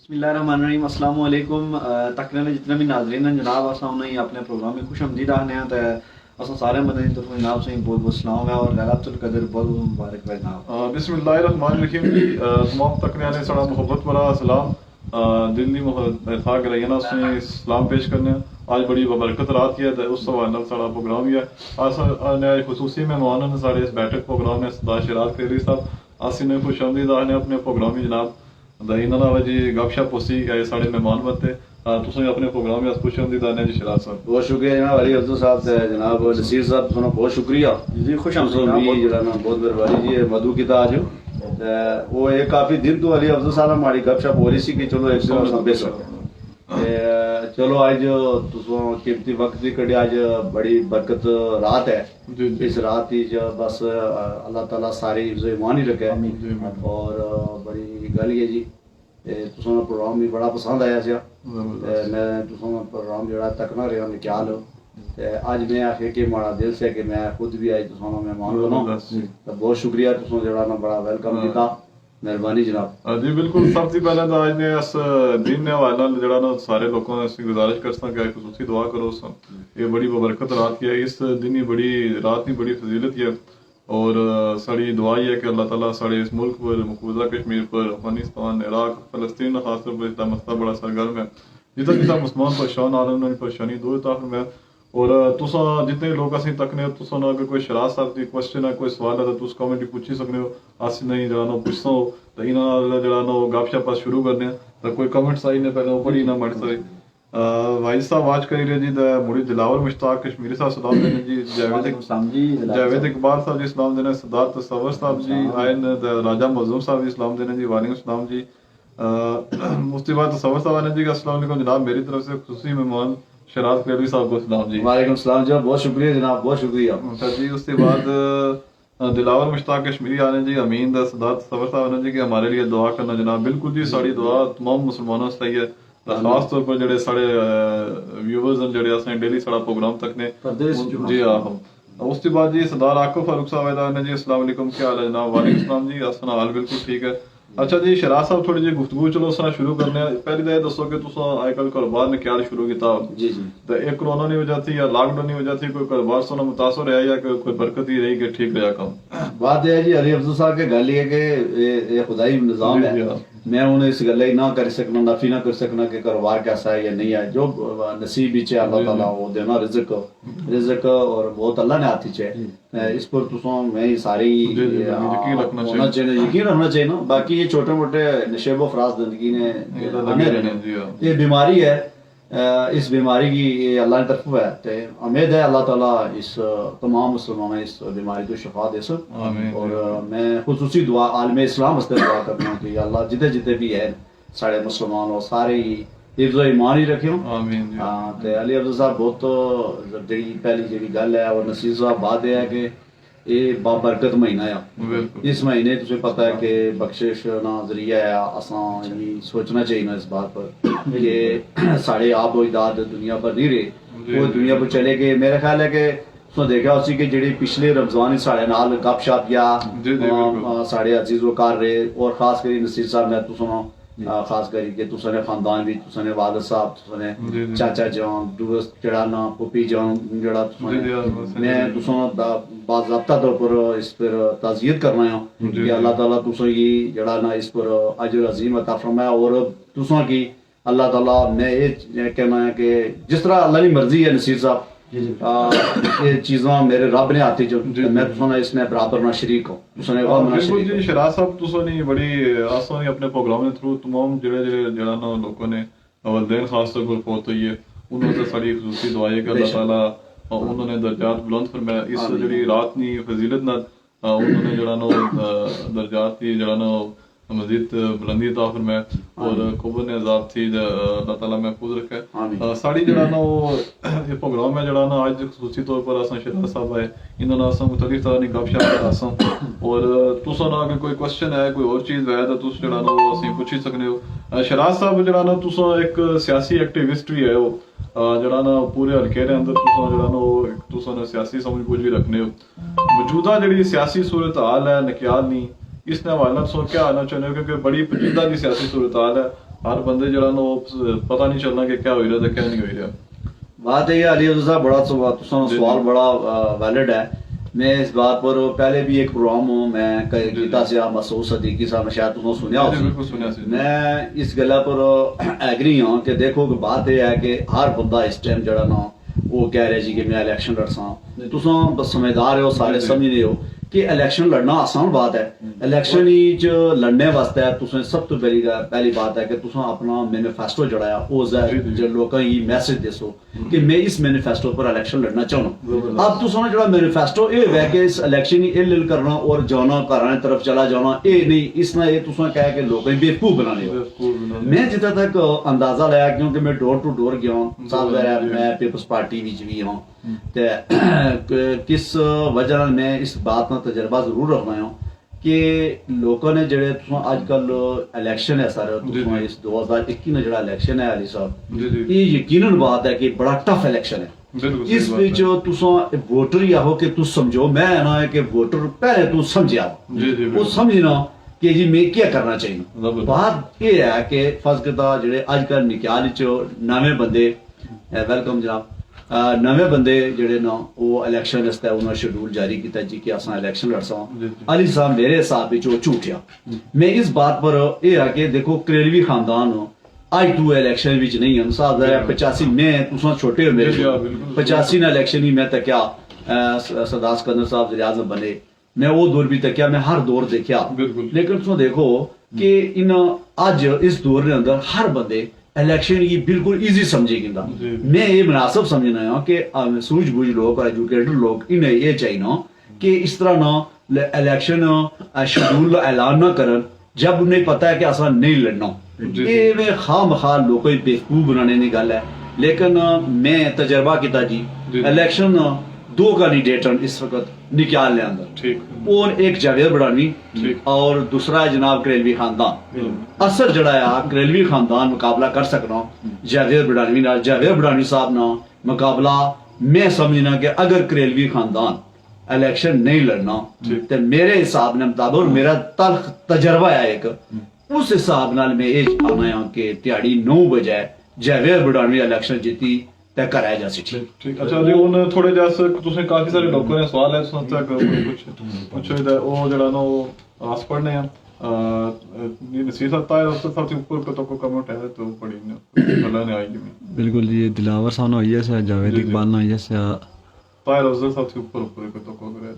बिस्मिल्लाहिर्रहमानिर्रहीम अस्सलाम वालेकुम। तकरीबन जितने भी नाज़रीन हैं जनाब असां उन्हें अपने प्रोग्राम में खुश आमदीद आखने हैं। तो असां सारे बंदे दी तरफ जनाब से बहुत बहुत सलाम है और लैलतुल क़द्र बहुत बहुत मुबारक है जनाब। बिस्मिल्लाहिर्रहमानिर्रहीम जी। तमाम तकने आने साड़ा मोहब्बत भरा सलाम दिल दी था कराइना उसने सलाम पेश करने। आज बड़ी बबरकत रात की है तो उस सवाल नाल साड़ा प्रोग्राम ही है। आज खुसूसी मेहमान ने साढ़े इस बैठक प्रोग्राम ने सरदार शिराज खैरी साहब असी ने खुश आमदीद आखने अपने प्रोग्राम ही जनाब इन्होंने जी गपशप होसी साढ़े मेहमान बनते तुसें अपने प्रोग्राम में खुश आमदीद आने जी शिराज साहब। बहुत शुक्रिया जनाब अली अफजल साहब जनाब नसीर साहब तुहानू बहुत शुक्रिया जी खुश आमदीद जरा ना बहुत मेहरबानी जी मधु किता आज वो एक काफी दिन तो अली अफजल साहब हमारी गपशप हो रही सी कि चलो एक सौ बेसर चलो आज तुसों कीमती वक्त भी कड़े आज बड़ी बरकत रात है। इस रात ही बस अल्लाह ताला सारी ईमान ही रखे और बड़ी गल है जी तुसों प्रोग्राम भी बड़ा पसंद आया सी मैं तुसों प्रोग्राम जरा तकना रहा मैं ख्याल आज मैं आखे कि माड़ा दिल से कि मैं खुद भी आज तुसों मेहमान बना तो बहुत शुक्रिया तुसों जरा ना बड़ा वेलकम किया मेहरबानी जनाब जी बिल्कुल। सब से पहले तो आज ने इस दिन ने हवाले नाल जड़ा ना सारे लोगों ने गुजारिश करता कि खुसूसी दुआ करो ये बड़ी बबरकत रात की है। इस दिन ही बड़ी रात की बड़ी फजीलत है और साड़ी दुआ ही है कि अल्लाह ताला साढ़े इस मुल्क पर मकबूजा कश्मीर पर अफगानिस्तान इराक फलस्तीन खासतौर पर इसका मसला बड़ा सरगर्म है। जितना जितना मुसलमान परेशान आ रहे हैं परेशानी दो है और तुसा जितने लोग असीं तकने तुसा अगर कोई शराज साहब की क्वेश्चन है कोई सवाल है तो तुस कमेंट पूछी सकने हो अस नहीं जरा ना पुछसो तो इन्होंने जरा ना गपशप शुरू करने तो कोई कमेंट्स आई ने पहले पढ़ी ना मट सके भाई साहब आज करी रहे जी मुड़ी दिलावर मुश्ताक कश्मीरी साहब सलाम देने जी जावेद इकबाल साहब जी सलाम देने सरदार तसव्वुर साहब जी आए राजा मजूम साहब जी सलाम देने जी वालेकुम सलाम जी। उसके बाद तसव्वुर साहब आने जी अस्सलाम वालेकुम जनाब मेरी तरफ से खुसूसी मेहमान शिराज खैरी साहब को सलाम जी। वालेकुम सलाम जी बहुत शुक्रिया जनाब बहुत शुक्रिया जी। उसके बाद दिलावर मुश्ताक कश्मीरी आने जी अमीन दा सरदार तसव्वुर साहब आने जी कि हमारे लिए दुआ करना जनाब। बिल्कुल जी साड़ी दुआ तमाम मुसलमानों से है खास तौर पर जड़े साढ़े व्यूवर्स हैं जड़े असें डेली साड़ा प्रोग्राम तक ने जी हाँ। उसके बाद जी सरदार आकिब फारूक साहब आने जी अस्सलाम वालेकुम क्या हाल है जनाब। वालेकुम सलाम जी असन हाल बिल्कुल ठीक है। अच्छा जी शिराज साहब थोड़ी जी गुफ्तगू चलो उस शुरू करने पहले तो ये दसो कि तुस अजकल कारोबार ने क्या शुरू किया जी जी तो एक कोरोना की वजह थी या लॉकडाउन की वजह थी कोई कारोबार सोना मुतासर रहा या कोई बरकत ही रही कि ठीक रहा काम। बात यह है जी अली अफजल साहब के गल ये कि ये खुदाई निजाम है मैं उन्हें इस गल ना कर सकना नफी ना कर सकना कि कारोबार कैसा है या नहीं है जो नसीब बीच है अल्लाह ताला वो देना रिज़्क और बहुत अल्लाह ने हाथी है इस पर तुसों मैं सारी यकीन रखना चाहिए ना। बाकी ये छोटे मोटे नशेबो फराज जिंदगी ने आने रहने ये बीमारी है इस बीमारी की ये अल्लाह की तरफ है तो उम्मीद है अल्लाह ताला इस तमाम मुसलमान इस बीमारी को शिफा दे और मैं खुसूसी दुआ आलम इस्लाम वास्ते दुआ करता हूँ कि अल्लाह जिते जिते भी है साढ़े मुसलमान और सारे ही हिफ्ज़ो ईमान ही रखे तो अली अफजल साहब बहुत जी पहली जी गल है और नसीर साहब बात यह है कि ये बाबरकत महीना है इस महीने तुझे पता है कि बख्शिश ना जरिया है असा सोचना चाहिए ना इस बात पर कि साढ़े आप इदाद दुनिया पर नहीं रहे वो दुनिया पर चले गए। मेरा ख्याल है कि तुम देखा उसी कि जेडी पिछले रमजान साढ़े नाल गपशप या साढ़े अजीज वकार रहे और खास कर नसीर साहब मैं तुम खास करके तुसने खानदान भी तुसने वालिद साहब तुसने चाचा जान दोस्त जड़ा ना पुपी जान जड़ा मैं तुसों बाज़ाब्ता तौर पर इस पर ताज़ियत करना है कि अल्लाह ताला तुसों ये जड़ा ना इस पर अजर अजीम अता फरमाया और तुसों की अल्लाह ताला मैं ये कहना है कि जिस तरह अल्लाह की मर्जी है नसीर साहब ये चीज़ां मेरे रब ने आती जो मैं तुसने इसमें बराबर ना शरीक हूं तुसने बिल्कुल जी शिराज साहब तुसने बड़ी आसानी अपने प्रोग्राम के थ्रू तमाम जड़ा ना लोगों ने वालिदैन खास तौर पर फौत हुई है उन्होंने साड़ी खुसूसी दुआएं कि अल्लाह ताला उन्होंने दर्जात बुलंद फरमाया इस जड़ी रात नी फजीलत ना उन्होंने जड़ा ना दर्जात की जड़ा ना मजीद बुलंदी अता फरमाए और कुबर ने आजाद थी अल्लाह ताला महफूज रखे साड़ी जड़ा ना वो ये प्रोग्राम है जड़ा ना आज खुसूसी तौर पर असा शिराज साहब आए इन्होंने असा मुख्तलिफ तरह की गपशप असा और तुसा ना अगर कोई क्वेश्चन है कोई और चीज़ है तो तुस जड़ा ना वो असी पूछी सकने हो। शिराज साहब जड़ा ना तुसा एक सियासी एक्टिविस्ट भी है वो जड़ा ना पूरे हल्के के अंदर तुसा जड़ा ना वो तुसा ना सियासी समझ बूझ भी रखने हो मौजूदा जड़ी सियासी सूरत हाल है नकियाल नहीं इसने हवाला सो क्या आना चाहते हो क्योंकि बड़ी पेचीदा की सियासी सूरत हाल है हर बंदे जरा ना वो पता नहीं चलना कि क्या हो रहा था क्या नहीं हो रहा। बात है अली अफजल साहब, बड़ा सवाल बड़ा वैलिड है। मैं इस बात पर पहले भी एक प्रोग्राम मैं कीता से मसूद सदीकी साहब ने शायद तुमने सुनिया हो। मैं इस गल्ला पर एग्री हाँ कि देखो कि बात यह है कि हर बंदा इस टाइम जड़ा ना वो कह रहे जी कि मैं इलेक्शन लड़सा। तुम समझदार हो, सारे समझ रहे हो कि इलेक्शन लड़ना आसान बात है। इलेक्शन च लड़ने वास्ते तुसें सब तो पहली बात है कि तुसें अपना मैनिफेस्टो जड़ाया जो लोगों की मैसेज दसो कि मैं इस मैनिफेस्टो पर इलेक्शन लड़ना चाहना। अब तुसें जो मैनिफेस्टो ये है कि इस इलेक्शन ही इल करना और जाना घर तरफ चला जाना, ये नहीं इसना ये तुसें कह के लोगों को बेवकूफ बनाने हो। मैं जितना तक अंदाजा लाया, क्योंकि मैं डोर टू डोर गया साल मैं पीपल्स पार्टी भी हाँ, किस वजह मैं इस बात का तजर्बा जरूर रखना हूँ कि लोगों ने जड़े अजकल इलेक्शन है सर इस 2021 में जड़ा इलेक्शन है अली साहब, ये यकीनन बात है कि बड़ा टफ इलेक्शन है। इस बीच तुम वोटर ही आहो कि तुम समझो, मैं ना है कि वोटर पहले तू समझा वो समझना कि जी मैं क्या करना चाहिए। बात यह है कि फर्ज करता जेडे अजकल निकाल नवे बंदे वेलकम जनाब नवे बंदे जेडे ना वो इलेक्शन वास्ते उन्होंने शेड्यूल जारी किया जी कि असा इलेक्शन लड़सा। अली साहब मेरे हिसाब से झूठिया। मैं इस बात पर यह है कि देखो करेलवी खानदान आज तू इलेक्शन विच नहीं है साहब 85 में तुसा छोटे हो मेरे 85 ना इलेक्शन ही मैं तक क्या सरदार सिकंदर साहब वज़ीर आज़म बने, मैं वो दौर भी तक क्या मैं हर दौर देखा। लेकिन तुम देखो कि इन अज इस दौर के अंदर हर बंदे इलेक्शन की बिल्कुल इजी समझे गिंदा। मैं ये मुनासिब समझना है कि सूझबूझ लोग और एजुकेटेड लोग इन्हें ये चाहिए कि इस तरह ना इलेक्शन शेड्यूल ऐलान ना करन जब उन्हें पता है कि असा नहीं लड़ना। ये में खाम खा लोगों को बेवकूफ बनाने की गल है। लेकिन मैं तजर्बा किया जी इलेक्शन 2 कैंडिडेट इस वक्त निकाल अंदर, और एक जावेद बड़ानवी और दूसरा जनाब करेलवी खानदान। असर जड़ा है करेलवी खानदान मुकाबला कर सकना जावेद बड़ानवी नाल। जावेद बड़ानवी साहब ना मुकाबला मैं समझना कि अगर करेलवी खानदान इलेक्शन नहीं लड़ना तो मेरे हिसाब ने मुताबिक मेरा तल्ख तजर्बा है एक, उस हिसाब नाल मैं ये आना कि दिहाड़ी 9 बजे जावेद बड़ानवी इलेक्शन जीती तय कराया जा सके। ठीक अच्छा जी हुन थोड़े जैसे तुसें काफी सारे लोगों ने सवाल है तुसें तक कुछ पूछो इधर वो जड़ा ना वो आस पढ़ने हैं नसीर साहब तायर उससे सबसे ऊपर को तो कमेंट है तो पढ़ी ने अल्लाह ने आएगी बिल्कुल जी दिलावर साहब ने है जावेद इकबाल ने है तायर उससे सबसे ऊपर को तो को करे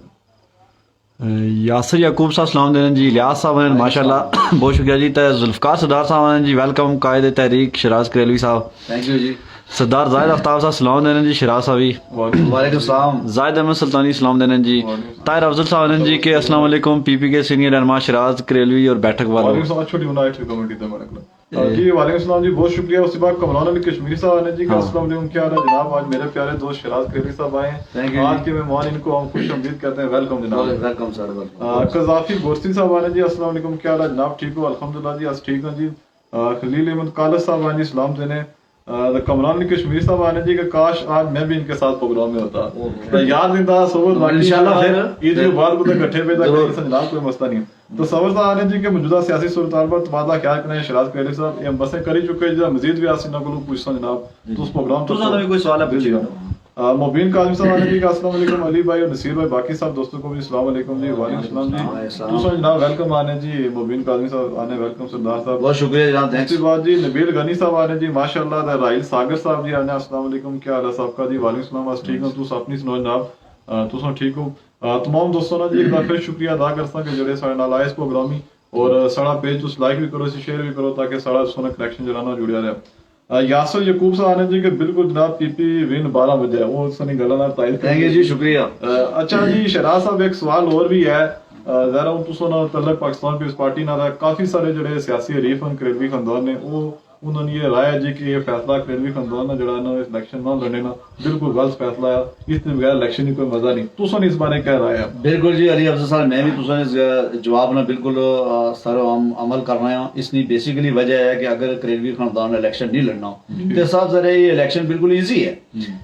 यासिर याकूब साहब सलाम देने जी, इलियास साहब ने माशाल्लाह बहुत शुक्रिया जी। जुल्फकार सरदार साहब ने जी वेलकम, कायदे तहरीक शराज करेलवी साहब थैंक यू जी। सरदार जाहिद आफ्ताब साहब सलाम देने जी, शिराज साहबी वालेकुम सलाम। जाहिद अहमद सुल्तानी सलाम देने जी। ताहिर अफजल साहब ने जी के अस्सलाम वालेकुम, पीपी के सीनियर रहनुमा शिराज करेलवी और बैठक वालों। वालेकुम सलाम छोटी बनाई थी कमेंट की मेरे जी। वालेकुम सलाम जी बहुत शुक्रिया। उसके बाद कमरान अली कश्मीरी साहब ने जी का अस्सलाम वालेकुम, क्या हाल है जनाब। आज मेरे प्यारे दोस्त शिराज करेलवी साहब आए हैं, आज के मेहमान इनको हम खुश आमदीद कहते हैं। वेलकम जनाब। Welcome sir. कज़ाफी गोरसी साहब आने जी अस्सलाम वालेकुम, क्या हाल है जनाब। ठीक हो अल्हम्दुलिल्लाह जी, आज ठीक हूं जी। खलील अहमद कालस साहब आने जी सलाम देने। कमरान अली कश्मीर साहब आने जी कि काश आज मैं भी इनके साथ प्रोग्राम में होता, तो याद नहीं था सोबत बाकी इंशाल्लाह फिर ईद के बाद को इकट्ठे पे तक जनाब कोई मसला नहीं। तो सबर साहब आने जी के मौजूदा सियासी सूरत-हाल पर तबादला ख्याल करने शिराज करेलवी साहब ये हम बसें कर ही चुके हैं, मजीद भी आसिना को पूछता जनाब तो उस प्रोग्राम तो भी कोई सवाल है पूछिएगा। मुबीन काजिम साहब आने जी का अस्सलाम वालेकुम, अली भाई और नसीर भाई बाकी सब दोस्तों को भी अस्सलाम वालेकुम जी। वालेकुम सलाम जी। दूसरा जनाब वेलकम आने जी, मुबीन काजिम साहब आने वेलकम सरदार साहब बहुत शुक्रिया जनाब। थैंक्स। उसके बाद जी नबील गनी साहब आने जी माशाल्लाह। राहिल सागर साहब जी आने अस्सलाम वालेकुम, क्या हाल है साहब का जी। वालेकुम सलाम, आज ठीक हो तुस अपनी सुनो जनाब तुस ठीक हो। तमाम दोस्तों ने जी एक बार फिर शुक्रिया अदा करता कि जेडे साडे नाल आए इस प्रोग्राम में, और साडा पेज तुस लाइक भी करो शेयर भी करो ताकि साडा सोना कनेक्शन जरा ना जुड़िया रहे। यासर यकूब साहब आने जी के बिल्कुल जनाब पीपी विन 12 बजे वो सनी गला ना तारीफ। थैंक यू जी शुक्रिया। अच्छा जी शराज साहब एक सवाल और भी है जरा हूं तुसों ना तलक पाकिस्तान पीपल्स पार्टी ना काफी सारे जड़े सियासी हरीफ हैं करेलवी खानदान ने वो उन्होंने ये राय है जी कि ये फैसला करेलवी खानदान ना जड़ा ना इलेक्शन ना लड़ने ना बिल्कुल गलत फैसला है, इसके बगैर इलेक्शन की कोई मजा नहीं। तुसों इस बारे क्या राय है? बिल्कुल जी अली अफजल साहब मैं भी तुसों जवाब ना बिल्कुल सर अमल करना है। इसकी बेसिकली वजह है कि अगर करेलवी खानदान इलेक्शन नहीं लड़ना तो साहब जरा ये इलेक्शन बिल्कुल ईजी है।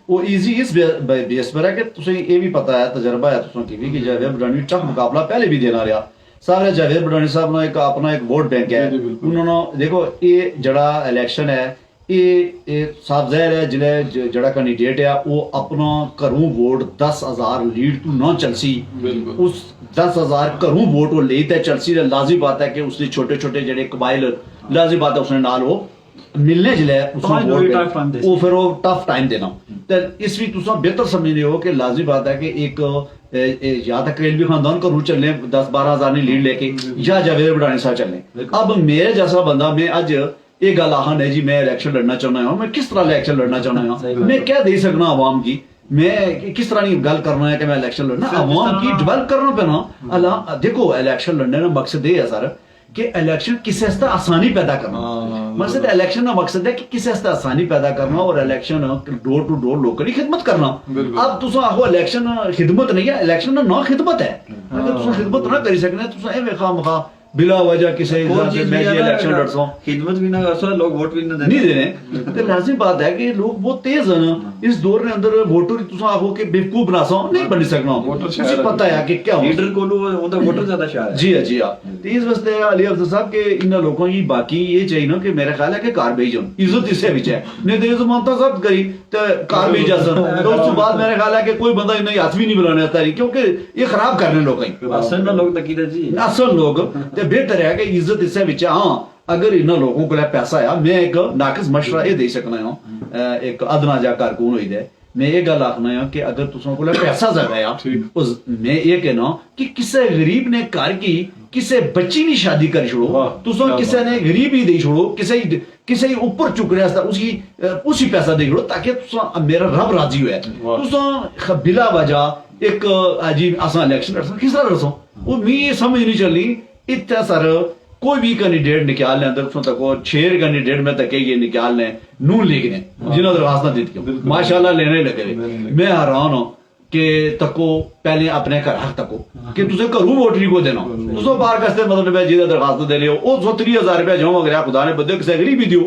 वो ईजी इस बेस पर है कि तुसें ये भी पता है तजर्बा है तुसें की भी कि जावेद बड़ानवी टफ मुकाबला पहले भी देना रहा, सारे जावेद बड़ानी साहब ने एक अपना एक वोट बैंक है, जी, बिल्कुल। उन्होंने देखो ये जड़ा इलेक्शन है ये साफ ज़ाहिर है जिले जड़ा कैंडिडेट है वो अपना घरों वोट 10,000 लीड तू ना चलसी बिल्कुल। उस 10,000 घरों वोट वो लेता है चलसी लाजी बात है कि उसने छोटे छोटे जड़े कबाइल लाजी बात है उसने नाल वो मिलने जिले तो आज वही tough time दे वो फिर वो टफ टाइम देना तो इस भी तुसा बेहतर समझ रहे हो कि लाजी बात है कि एक या तो करेलवी खानदान का रूट चलने 10-12 हजार लीड लेके या जावेद बड़ानी साहब चलने। अब मेरे जैसा बंदा मैं आज ये गल आखन है जी मैं इलेक्शन लड़ना चाहना हूँ, मैं किस तरह इलेक्शन लड़ना चाहना हूँ, मैं क्या दे सकना आवाम की, मैं किस तरह की गल करना है कि मैं इलेक्शन लड़ना आवाम की डेवलप करना पैना अल्लाह। देखो इलेक्शन लड़ने का मकसद ये है सर कि इलेक्शन किसी हस्ते आसानी पैदा करना, मकसद इलेक्शन का मकसद है कि किसी हस्ते आसानी पैदा करना और इलेक्शन डोर टू डोर लोगों की खिदमत करना। अब तुम आखो इलेक्शन खिदमत नहीं है, इलेक्शन ना खिदमत है, अगर तुम खिदमत ना करी सकने तुम एवं खामखा बिला वजह किसी इलेक्शन लड़सो खिदमत भी ना करसो लोग वोट भी ना नहीं देने। तो लाजिम बात है कि लोग बहुत तेज है ना इस दौर में अंदर वोटर तुम आखो कि बेवकूफ बनासो नहीं बनी सकना, मुझे पता है कि क्या लीडर को उनका वोटर ज्यादा शायद है। जी जी हाँ। तो इस वास्ते अली अफजल साहब के इन लोगों की बाकी ये चाहिए ना कि मेरा ख्याल है कि कार भेजो इज्जत इससे भी है नहीं तो ये तो मानता सब करी तो कार भेजा सर तो उसके बाद मेरा ख्याल है कि कोई बंदा इन्हें हाथ भी नहीं बुलाने आता क्योंकि ये खराब करने लोग असल में लोग तकीदा जी असल लोग तो बेहतर है कि इज्जत इससे भी हाँ अगर इन लोगों को पैसा है मैं एक नाकिस मशवरा ये दे सकना हूँ एक अदना जा कारकुन हुई दे मैं ये गल आखना है कि अगर तुम को पैसा ज्यादा है उस मैं ये कहना कि किसी गरीब ने घर की किसी बच्ची की शादी कर छोड़ो तुम किसी ने गरीब ही दे छोड़ो किसी ऊपर चुक रहा उसकी उसी पैसा दे छोड़ो ताकि मेरा रब राजी हुआ तुम बिला वजह एक अजीब असा इलेक्शन लड़सो किस तरह लड़सो वो मी समझ नहीं चलनी इतना सर कोई भी कैंडिडेट निकाल लें अंदर उसमें तको 6 कैंडिडेट में तक ये निकाल लें नून लीग ने जिन्होंने दरखास्त दी थी माशाल्लाह लेने लगे मैं हैरान हूं कि तको पहले अपने घर हक तको कि तुझे घरों वोट नहीं को देना तुझे बाहर कसते मतलब है जिदा दरखास्त दे रहे हो वो 30,000 रुपया जो अगर खुदा ने बदे किसी गरीब भी दियो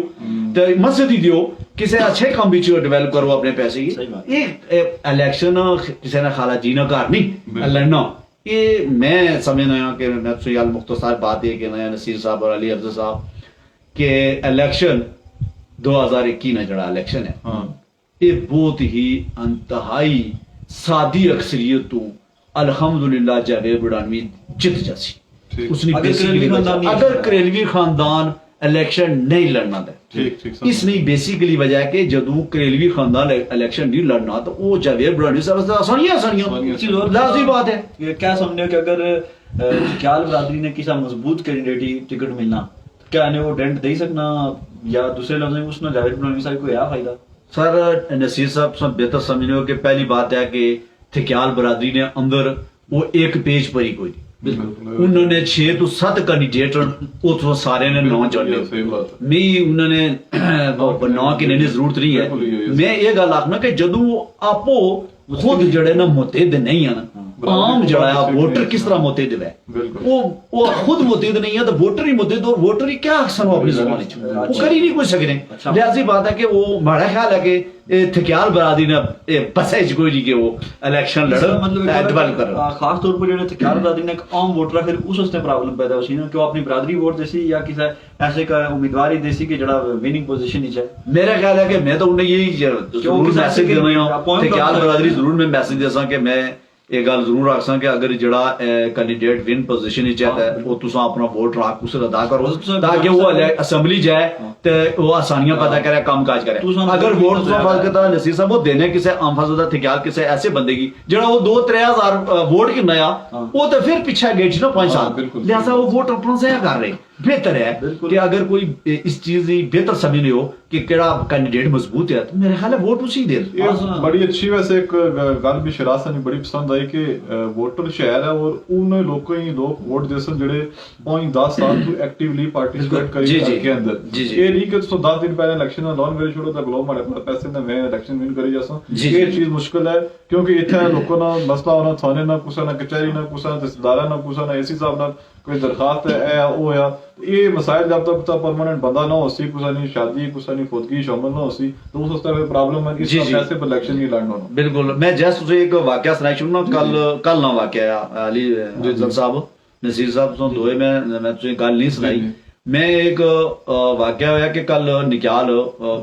तो मस्जिद ही दियो किसी अच्छे काम भी डेवलप करो अपने पैसे की एक इलेक्शन किसी ने खाला जीना घर नहीं लड़ना ये मैं समझना है कि मैं मुख्तसार बात ये कहना है नसीर साहब और अली अफजल साहब के इलेक्शन 2021 में जड़ा इलेक्शन है ये बहुत ही इंतहाई सादी अक्सरियत तो अल्हम्दुलिल्लाह जावेद बड़ानवी जित जासी उसने अगर करेलवी खानदान इलेक्शन नहीं लड़ना दे इसने बेसिकली वजह है कि जदू करेलवी खानदान इलेक्शन नहीं लड़ना तो वो जावेद बड़ानवी साहब आसानियां लाजी बात है क्या समझे कि अगर ख्याल बरादरी ने किसी मजबूत कैंडिडेट ही टिकट मिलना क्या ने वो डेंट दे सकना या दूसरे लफ्ज में उसने जावेद बड़ानवी साहब को क्या फायदा सर नसीर साहब सब बेहतर समझने हो कि पहली बात है कि ख्याल बरादरी ने अंदर वो एक पेज पर ही कोई उन्होंने 6 तो 7 कैंडिडेट उस सारे ने 9 चढ़े मैं उन्होंने 9 की नहीं जरूरत नहीं है मैं ये गल आखना कि जदू आपो खुद जड़े ना मुतहद नहीं है ना आम जड़ा वोटर किस तरह मुतहद है वो खुद मुतहद नहीं है तो वोटर ही मुतहद और वोटर ही क्या अक्सर अपनी जबान वो कर ही नहीं कोई सकते लिहाजी बात है कि वो हमारा ख्याल है कि थक्याल बरादरी ने बसे कोई नहीं कि वो इलेक्शन लड़ डेवलप कर खास तौर पर जो थक्याल बरादरी ने एक आम वोटर फिर उस उसने प्रॉब्लम पैदा होती है कि वो अपनी बरादरी वोट देसी या किसी ऐसे का उम्मीदवार ही देसी कि जड़ा विनिंग पोजीशन ही है मेरा ख्याल है कि मैं तो उन्हें यही मैसेज दे रहा हूं थक्याल बरादरी जरूर मैं मैसेज देसा कि मैं ये गल जरूर रखसा कि अगर जड़ा कैंडिडेट विन पोजीशन ही है वो तुसा अपना वोट राख उसे अदा करो ताकि वो असेंबली जाए तो वो आसानियां पैदा करे काम काज करे अगर वोट तुसा फर्क करता नसीर साहब वो देने किसी आम फजदा थक्याल किसी ऐसे बंदे की जड़ा वो 2-3 हजार वोट की नया वो तो फिर पीछे गई ना 5 साल लिहाजा वो वोट अपना से कर रहे बेहतर है कि अगर कोई इस चीज की बेहतर समझ नहीं हो कि केड़ा कैंडिडेट मजबूत है तो मेरे ख्याल है वोट उसी दे बड़ी अच्छी वैसे एक गल भी शरासा ने बड़ी पसंद आई कि वोटर शहर है और उन लोगों ही लोग वोट देसन जेड़े 5-10 साल तो एक्टिवली पार्टिसिपेट करी के अंदर ये नहीं कि तो 10 दिन पहले इलेक्शन लॉन वेरी छोड़ो तो लोग हमारे पैसे ने मैं इलेक्शन विन करी जासा ये चीज मुश्किल है क्योंकि इथे लोगों ना मसला होना थाने ना कुसा ना कचहरी ना कुसा तहसीलदार ना कुसा ना एसी साहब ना कोई दरखास्त है वो या ये मसाइल जब तक परमानेंट बंदा ना होसी कुसा नहीं शादी कुसा नहीं फौतगी शामिल ना होसी तो उस तरह पे प्रॉब्लम है कि ऐसे पर इलेक्शन नहीं लड़ना होना बिल्कुल मैं जस्ट उसे एक वाकया सुनाई शुरू ना कल ना वाकया अली अफजल साहब नसीर साहब तो दोए मैं तुझे गल नहीं सुनाई मैं एक वाक्य होया कि कल निकाल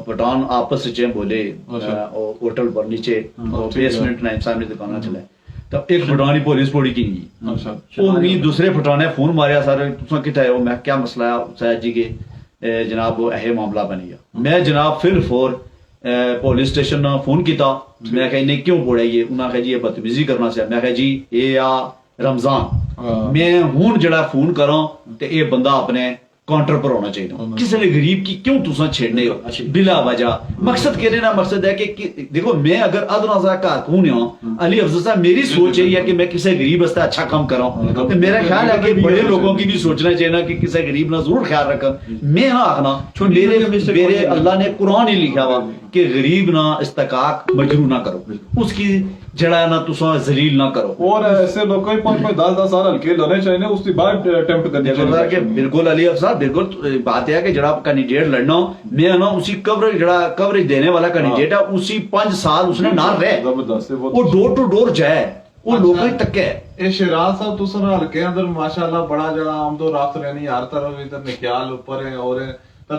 पठान आपस च बोले होटल पर नीचे बेसमेंट नाइम साहब ने दुकाना चले तो एक पठानी पुलिस पौड़ी की वो मी दूसरे पठाने फोन मारिया सर तुसा किथे हो मैं क्या मसला है सैयद जी के जनाब वो यह मामला बनी गया मैं जनाब फिर फोर पुलिस स्टेशन फोन किया मैं कहा इन्हें क्यों पौड़ा ये उन्होंने कहा जी ये बदतमीजी करना से मैं कहा जी ये आ रमजान मैं हूं जड़ा फोन करा ते ये बंदा अपने काउंटर पर होना चाहिए किसी ने गरीब की क्यों तुसा छेड़ने हो बिला वजह मकसद कहने ना मकसद है कि देखो मैं अगर अदना का कौन हूं अली अफजल साहब मेरी सोच यही है कि मैं किसी गरीब वास्ते अच्छा काम कर रहा हूं तो मेरा ख्याल है कि बड़े लोगों की भी सोचना चाहिए ना कि किसी गरीब ना जरूर ख्याल रखा मैं ना आखना मेरे अल्लाह ने कुरान ही लिखा हुआ कि गरीब ना इस्तकाक मजरू ना करो उसकी जड़ा ना तुसा जलील ना करो और ऐसे लोगों को 5-10 साल हल्के होने चाहिए उसके बाद अटेम्प्ट करनी चाहिए कि बिल्कुल अली अफसर बिल्कुल बात है कि जड़ा कैंडिडेट लड़ना मैं ना उसी कवरेज देने वाला कैंडिडेट है उसी 5 साल उसने ना रहे वो डोर टू डोर जाए वो लोगों तक है ये शिराज साहब तुसा हल्के अंदर माशाल्लाह बड़ा जड़ा आमदो रात रहनी हर तरफ इधर निकाल ऊपर है और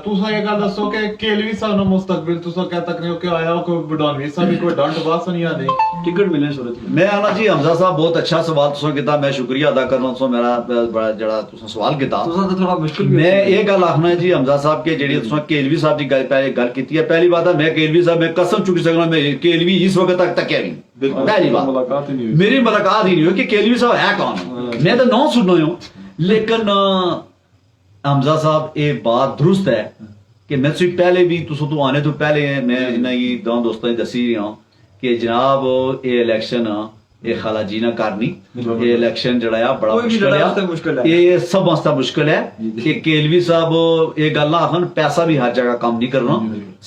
तुसा ये गल दसो कि केलवी साहब नु मुस्तकबिल तुसा क्या तक नहीं कि आया कोई बडौनवी साहब भी कोई डंट बास नहीं आने टिकट मिलने सूरत मैं आना जी हमजा साहब बहुत अच्छा सवाल तुसा कीता मैं शुक्रिया अदा करना सो मेरा बड़ा जड़ा तुसा सवाल कीता तुसा तो थोड़ा मुश्किल मैं ये गल आखना है जी हमजा साहब के जेडी तुसा केलवी साहब की गल कीती है पहली बात है मैं केलवी साहब मैं कसम चुकी सकना मैं केलवी इस वक्त तक तक नहीं पहली बात मुलाकात ही नहीं मेरी मुलाकात ही नहीं हुई कि केलवी साहब है कौन मैं तो नाम सुनना हूं लेकिन हमजा साहब ये बात दुरुस्त है कि मैं सिर्फ पहले भी तो आने तो पहले मैं इन्हें दो दोस्तों ने दसी रहा कि जनाब ये इलेक्शन ये खाला जी ना करनी ये इलेक्शन जड़ा बड़ा मुश्किल है ये सब वास्ते मुश्किल है कि केलवी साहब ये गल आखन पैसा भी हर जगह काम नहीं करना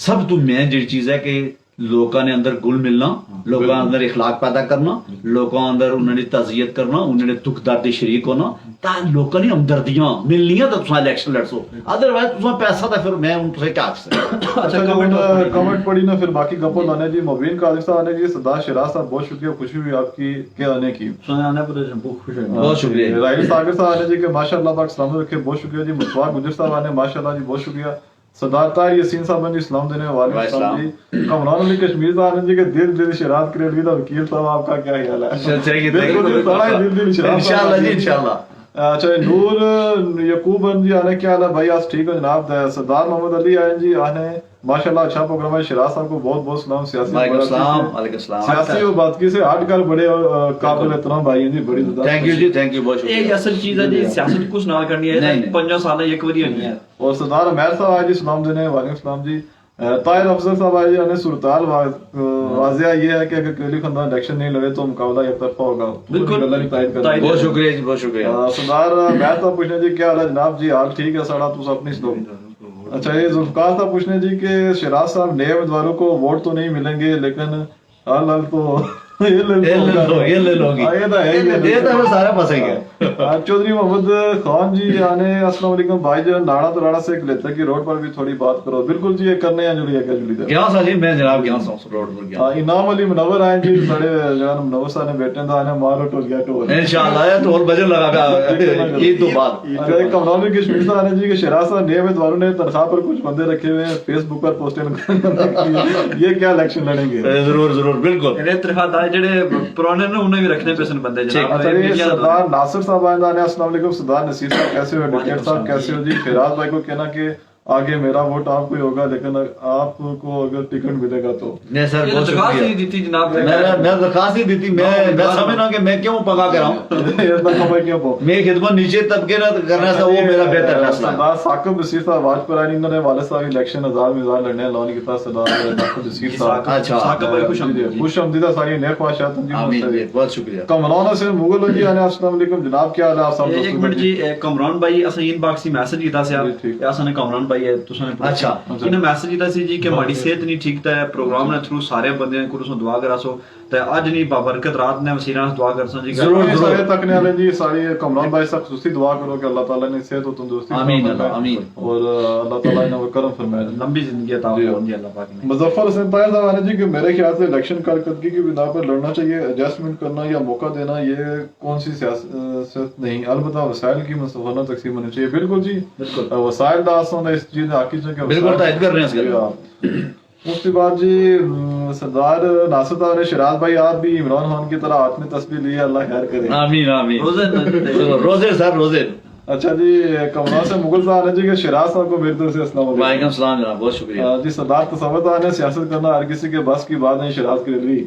सब तो मेन जी चीज है कि लोगों ने अंदर गुल मिलना लोगों अंदर इखलाक पैदा करना लोगों अंदर उन्होंने तज़ियत करना उन्होंने दुख दर्द शरीक होना ताकि लोगों ने हमदर्दियां मिलनियां तो तुम इलेक्शन लड़सो अदरवाइज तुम पैसा तो फिर मैं उन तुसे क्या अच्छा कमेंट पढ़ी ना फिर बाकी गप्पो लाने जी मुबीन कादिर साहब आने जी सरदार शिराज साहब बहुत शुक्रिया खुशी हुई आपकी के आने की आने पर बहुत खुश है बहुत शुक्रिया राइल सागर साहब आने जी के माशाल्लाह पाक सलामत रखे बहुत शुक्रिया जी मुस्तफा गुजर साहब आने माशाल्लाह जी बहुत शुक्रिया सरदार तार यासीन साहब ने इस्लाम देने वाले साहब जी कमरान अली कश्मीर साहब जी के दिल शरारत करेगी तो वकील साहब आपका क्या ख्याल है दिल इंशाल्लाह जी इंशाल्लाह अच्छा नूर यकूब जी आने क्या हाल है भाई आज ठीक हो जनाब सरदार मोहम्मद अली आए जी आने माशाल्लाह अच्छा प्रोग्राम है शिराज साहब को बहुत बहुत सलाम सियासी और बातकी से हटकर बड़े काबिल एहतराम भाई हैं जी बड़ी थैंक यू बहुत शुक्रिया ये असल चीज है जी सियासत कुछ ना करनी है 5 साल एक बारी होनी है और सरदार अमैर साहब आज जी सलाम देने वालेकुम सलाम जी ताहिर अफजल साहब आज ने सूरताल वाजिया ये है कि अगर केली खानदान इलेक्शन नहीं लड़े तो मुकाबला एक तरफा होगा बिल्कुल बहुत शुक्रिया जी बहुत शुक्रिया सरदार मैं तो पूछने जी क्या हाल है जनाब जी हाल ठीक है साड़ा तुम अपनी सुनो अच्छा ये जुल्फकार साहब पूछने जी कि शिराज साहब नए उम्मीदवारों को वोट तो नहीं मिलेंगे लेकिन हाल तो ये ले लोगी ये तो सारे फंसेंगे चौधरी मोहम्मद खान जी आने अस्सलाम वालेकुम भाई जान नाड़ा तो राड़ा से लेते की रोड पर भी थोड़ी बात करो बिल्कुल जी ये करने हैं जुड़ी है क्या जुड़ी क्या साली मैं जनाब क्या रोड पर गया इनाम अली मुनव्वर आए जी बड़े जनाब मुनव्वर साहब ने बेटे दा आने मारो टोल गया टोल इंशाल्लाह ये टोल बजट लगा ईद तो बाद कमरान कश्मीर साहब आने जी के शिराज साहब नए उम्मीदवारों ने तनख्वाह पर कुछ बंदे रखे हुए हैं फेसबुक पर पोस्टें ये क्या इलेक्शन लड़ेंगे जरूर बिल्कुल तनख्वाह जेडे पुराने ने उन्हें भी रखने पेशन बंदे जनाब सरदार नासिर साहब आए ने अस्सलाम वालेकुम सरदार नसीर साहब कैसे हो एडवोकेट साहब कैसे हो जी फिराज भाई को कहना कि आगे मेरा वोट आपको ही होगा लेकिन आपको अगर टिकट मिलेगा तो नहीं सर बहुत शुक्रिया दी थी जनाब मैं दरखास्त ही दी थी मैं समझना कि मैं क्यों पका कर रहा हूं मैं खिदमत नीचे तबके ना करना था वो मेरा बेहतर फैसला सरदार साकिब नसीर साहब वाजपेयी रानी इन्होंने वाले साहब इलेक्शन हजार मिजान लड़ने ऐलान किया सरदार साकिब नसीर साहब अच्छा साकिब भाई खुशआमदीदा सारी नेक ख्वाहिशात जी आमीन बहुत शुक्रिया कमरान से मुगल जी आने अस्सलाम वालेकुम जनाब क्या हाल है आप सब एक मिनट जी कमरान भाई असा इनबॉक्स ही मैसेज कीता सी आप असा ने कमरान भाई तुसां ने अच्छा इन्हें मैसेज कीता सी जी कि माड़ी सेहत नहीं ठीक ता प्रोग्राम ने थ्रू सारे बंदे को तुसां दुआ करा सो ਤੇ ਅੱਜ ਨਹੀਂ ਬਾਬਰਕਤ ਰਾਤ ਨੇ ਵਸੀਰਾਂ ਦੁਆ ਕਰਸਾਂ जी जरूर सारे तकने वाले जी सारी कमरान भाई साहब खुसूसी दुआ करो कि अल्लाह ताला ने सेहत और तंदुरुस्ती आमीन अल्लाह आमीन और अल्लाह ताला ने वो करम फरमाए। लंबी जिंदगी अता फरमाए अल्लाह पाक ने। मुजफ्फर हसन ताहिर साहब जी कि मेरे ख्याल से इलेक्शन कारकर्दगी की बिना पर लड़ना चाहिए, एडजस्टमेंट करना या मौका देना ये कौन सी सियासत नहीं, अलबत्ता वसाइल की मुस्तफाना तकसीम होनी चाहिए। बिल्कुल जी बिल्कुल वसाइल दास होना इस चीज आकी से बिल्कुल तायद कर रहे हैं इस गल। उसके बाद जी सरदार नासिर साहब ने शराज भाई आप भी इमरान खान की तरह हाथ में तस्वीर ली है, अल्लाह खैर करे। आमीन आमीन रोजे रोजे सर रोजे। अच्छा जी कमरा से मुगल साहब ने जी कि शराज साहब को मेरी तरफ से अस्सलाम वालेकुम। वालेकुम सलाम जनाब बहुत शुक्रिया जी सरदार तसव्वुर साहब ने सियासत करना हर किसी के बस की बात नहीं, शराज के लिए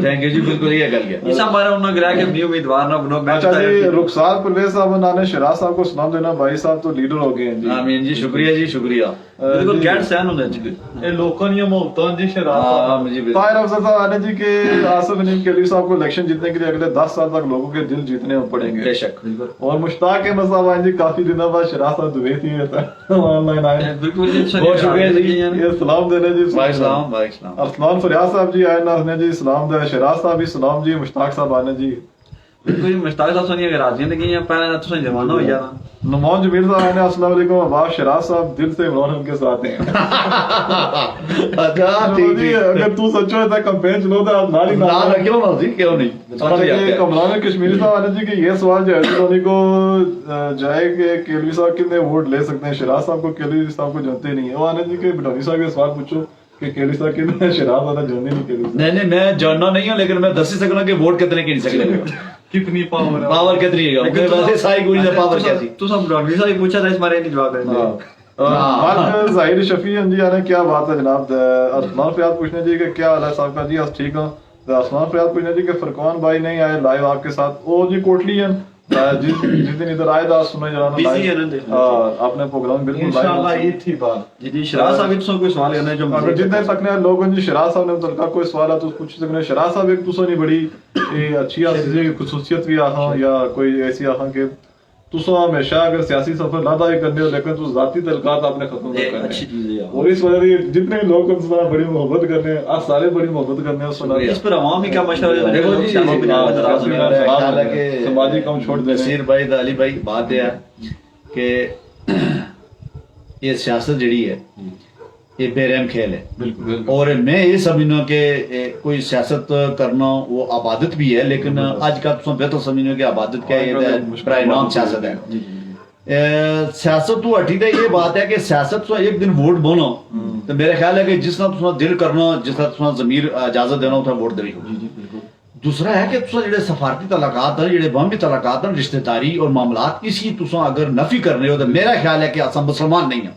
थैंक यू जी बिल्कुल ये गल गया। इसा हमारा उन्होंने गिरा के अपनी उम्मीदवार ना बनो। मैं अच्छा जी रुखसार परवेज साहब ने शराज साहब को सलाम देना, भाई साहब तो लीडर हो गए हैं जी। आमीन जी शुक्रिया बिल्कुल गैर सहन होने चाहिए ये लोगों ने मोहब्बतों जी शराज हाँ जी बिल्कुल। ताहिर अफजल साहब ने जी के आसिफ अनीम केली साहब को इलेक्शन जीतने के लिए अगले 10 साल तक लोगों के दिल जीतने पड़ेंगे बेशक और मुश्ताक अहमद साहब जी काफी दिनों बाद शराज साहब दुबई थी ऑनलाइन आए। बिल्कुल बहुत शुक्रिया जी। ये सलाम देने जी वालेकुम वालेकुम। अरसलान फरियाद साहब जी आए ना ने जी सलाम दे, शराज साहब भी सलाम जी, मुश्ताक साहब आने जी बिल्कुल मुश्ताक साहब सोनिया के राजी ने कि पहले तो सही जमाना हो जाना। नुमान जमीर साहब ने अस्सलाम वालेकुम अब्बास शराज साहब दिल से इमरान खान के साथ हैं। अच्छा ठीक जी अगर तू सच्चो है तो कैंपेन चलो तो आप नाली ना ना क्यों ना जी क्यों नहीं। अच्छा ये कमरान कश्मीरी साहब ने जी कि ये सवाल जो है धोनी को जाए कि केलवी साहब कितने वोट ले सकते हैं, शराज साहब को केलवी साहब को जानते नहीं है, वो आने जी कि धोनी साहब के सवाल पूछो कि केलवी साहब कितने शराज वाला जानते नहीं केलवी नहीं मैं जानना नहीं हूँ लेकिन मैं दस ही सकना कि वोट कितने की नहीं सकते कितनी पावर है पावर कितनी है वैसे सारी गुड़ी का पावर क्या थी तू सब डॉक्टर साहब पूछा था इस बारे में जवाब देंगे। जाहिर शफी जी आने क्या बात है जनाब। अरसलान फरियाद पूछने जी कि क्या हाल है साहब का जी आप ठीक हो। अरसलान फरियाद पूछने जी कि फरमान भाई नहीं आए लाइव आपके साथ, वो जी कोटली है जिस दिन इधर आए था सुना जरा बिजी है ना आपने प्रोग्राम बिल्कुल इंशाल्लाह ये थी बात जी जी शराज साहब तो कोई सवाल करना है जो अगर जितने तक ने लोग जी शराज साहब ने उनका कोई सवाल है तो पूछ सकते हैं। शराज साहब एक दूसरी बड़ी अच्छी खुसूसियत भी आहा या कोई ऐसी आहा कि तुसा हमेशा अगर सियासी सफर लादा ही करने हो लेकिन तुस जाती तलकात आपने खत्म कर करने अच्छी चीज है और इस वजह से जितने भी लोग तुमसे बड़ी मोहब्बत करने हैं आज सारे बड़ी मोहब्बत करने हैं सुना इस पर आवाम ही क्या मशवरा है। देखो जी समाजी कम छोड़ दे नसीर भाई अली भाई बात यह है कि ये सियासत जड़ी है ये बेरहम खेल है बिल्कुल और मैं ये समझना कि कोई सियासत करना वो आबादत भी है लेकिन आज का तुम बेहतर समझना कि आबादत क्या है प्राय नाम सियासत है। सियासत तो हटी तो ये बात है कि सियासत तो एक दिन वोट बोलो तो मेरा ख्याल है कि जिसना तुम दिल करना जिसना तुम जमीर इजाजत देना उतना वोट देनी हो। दूसरा है कि तुसा जेडे सफारती तलाकात है जेडे बम्बी तलाकात है रिश्तेदारी और मामलात इसकी तुसा अगर नफी करने हो तो मेरा ख्याल है कि असम मुसलमान नहीं है।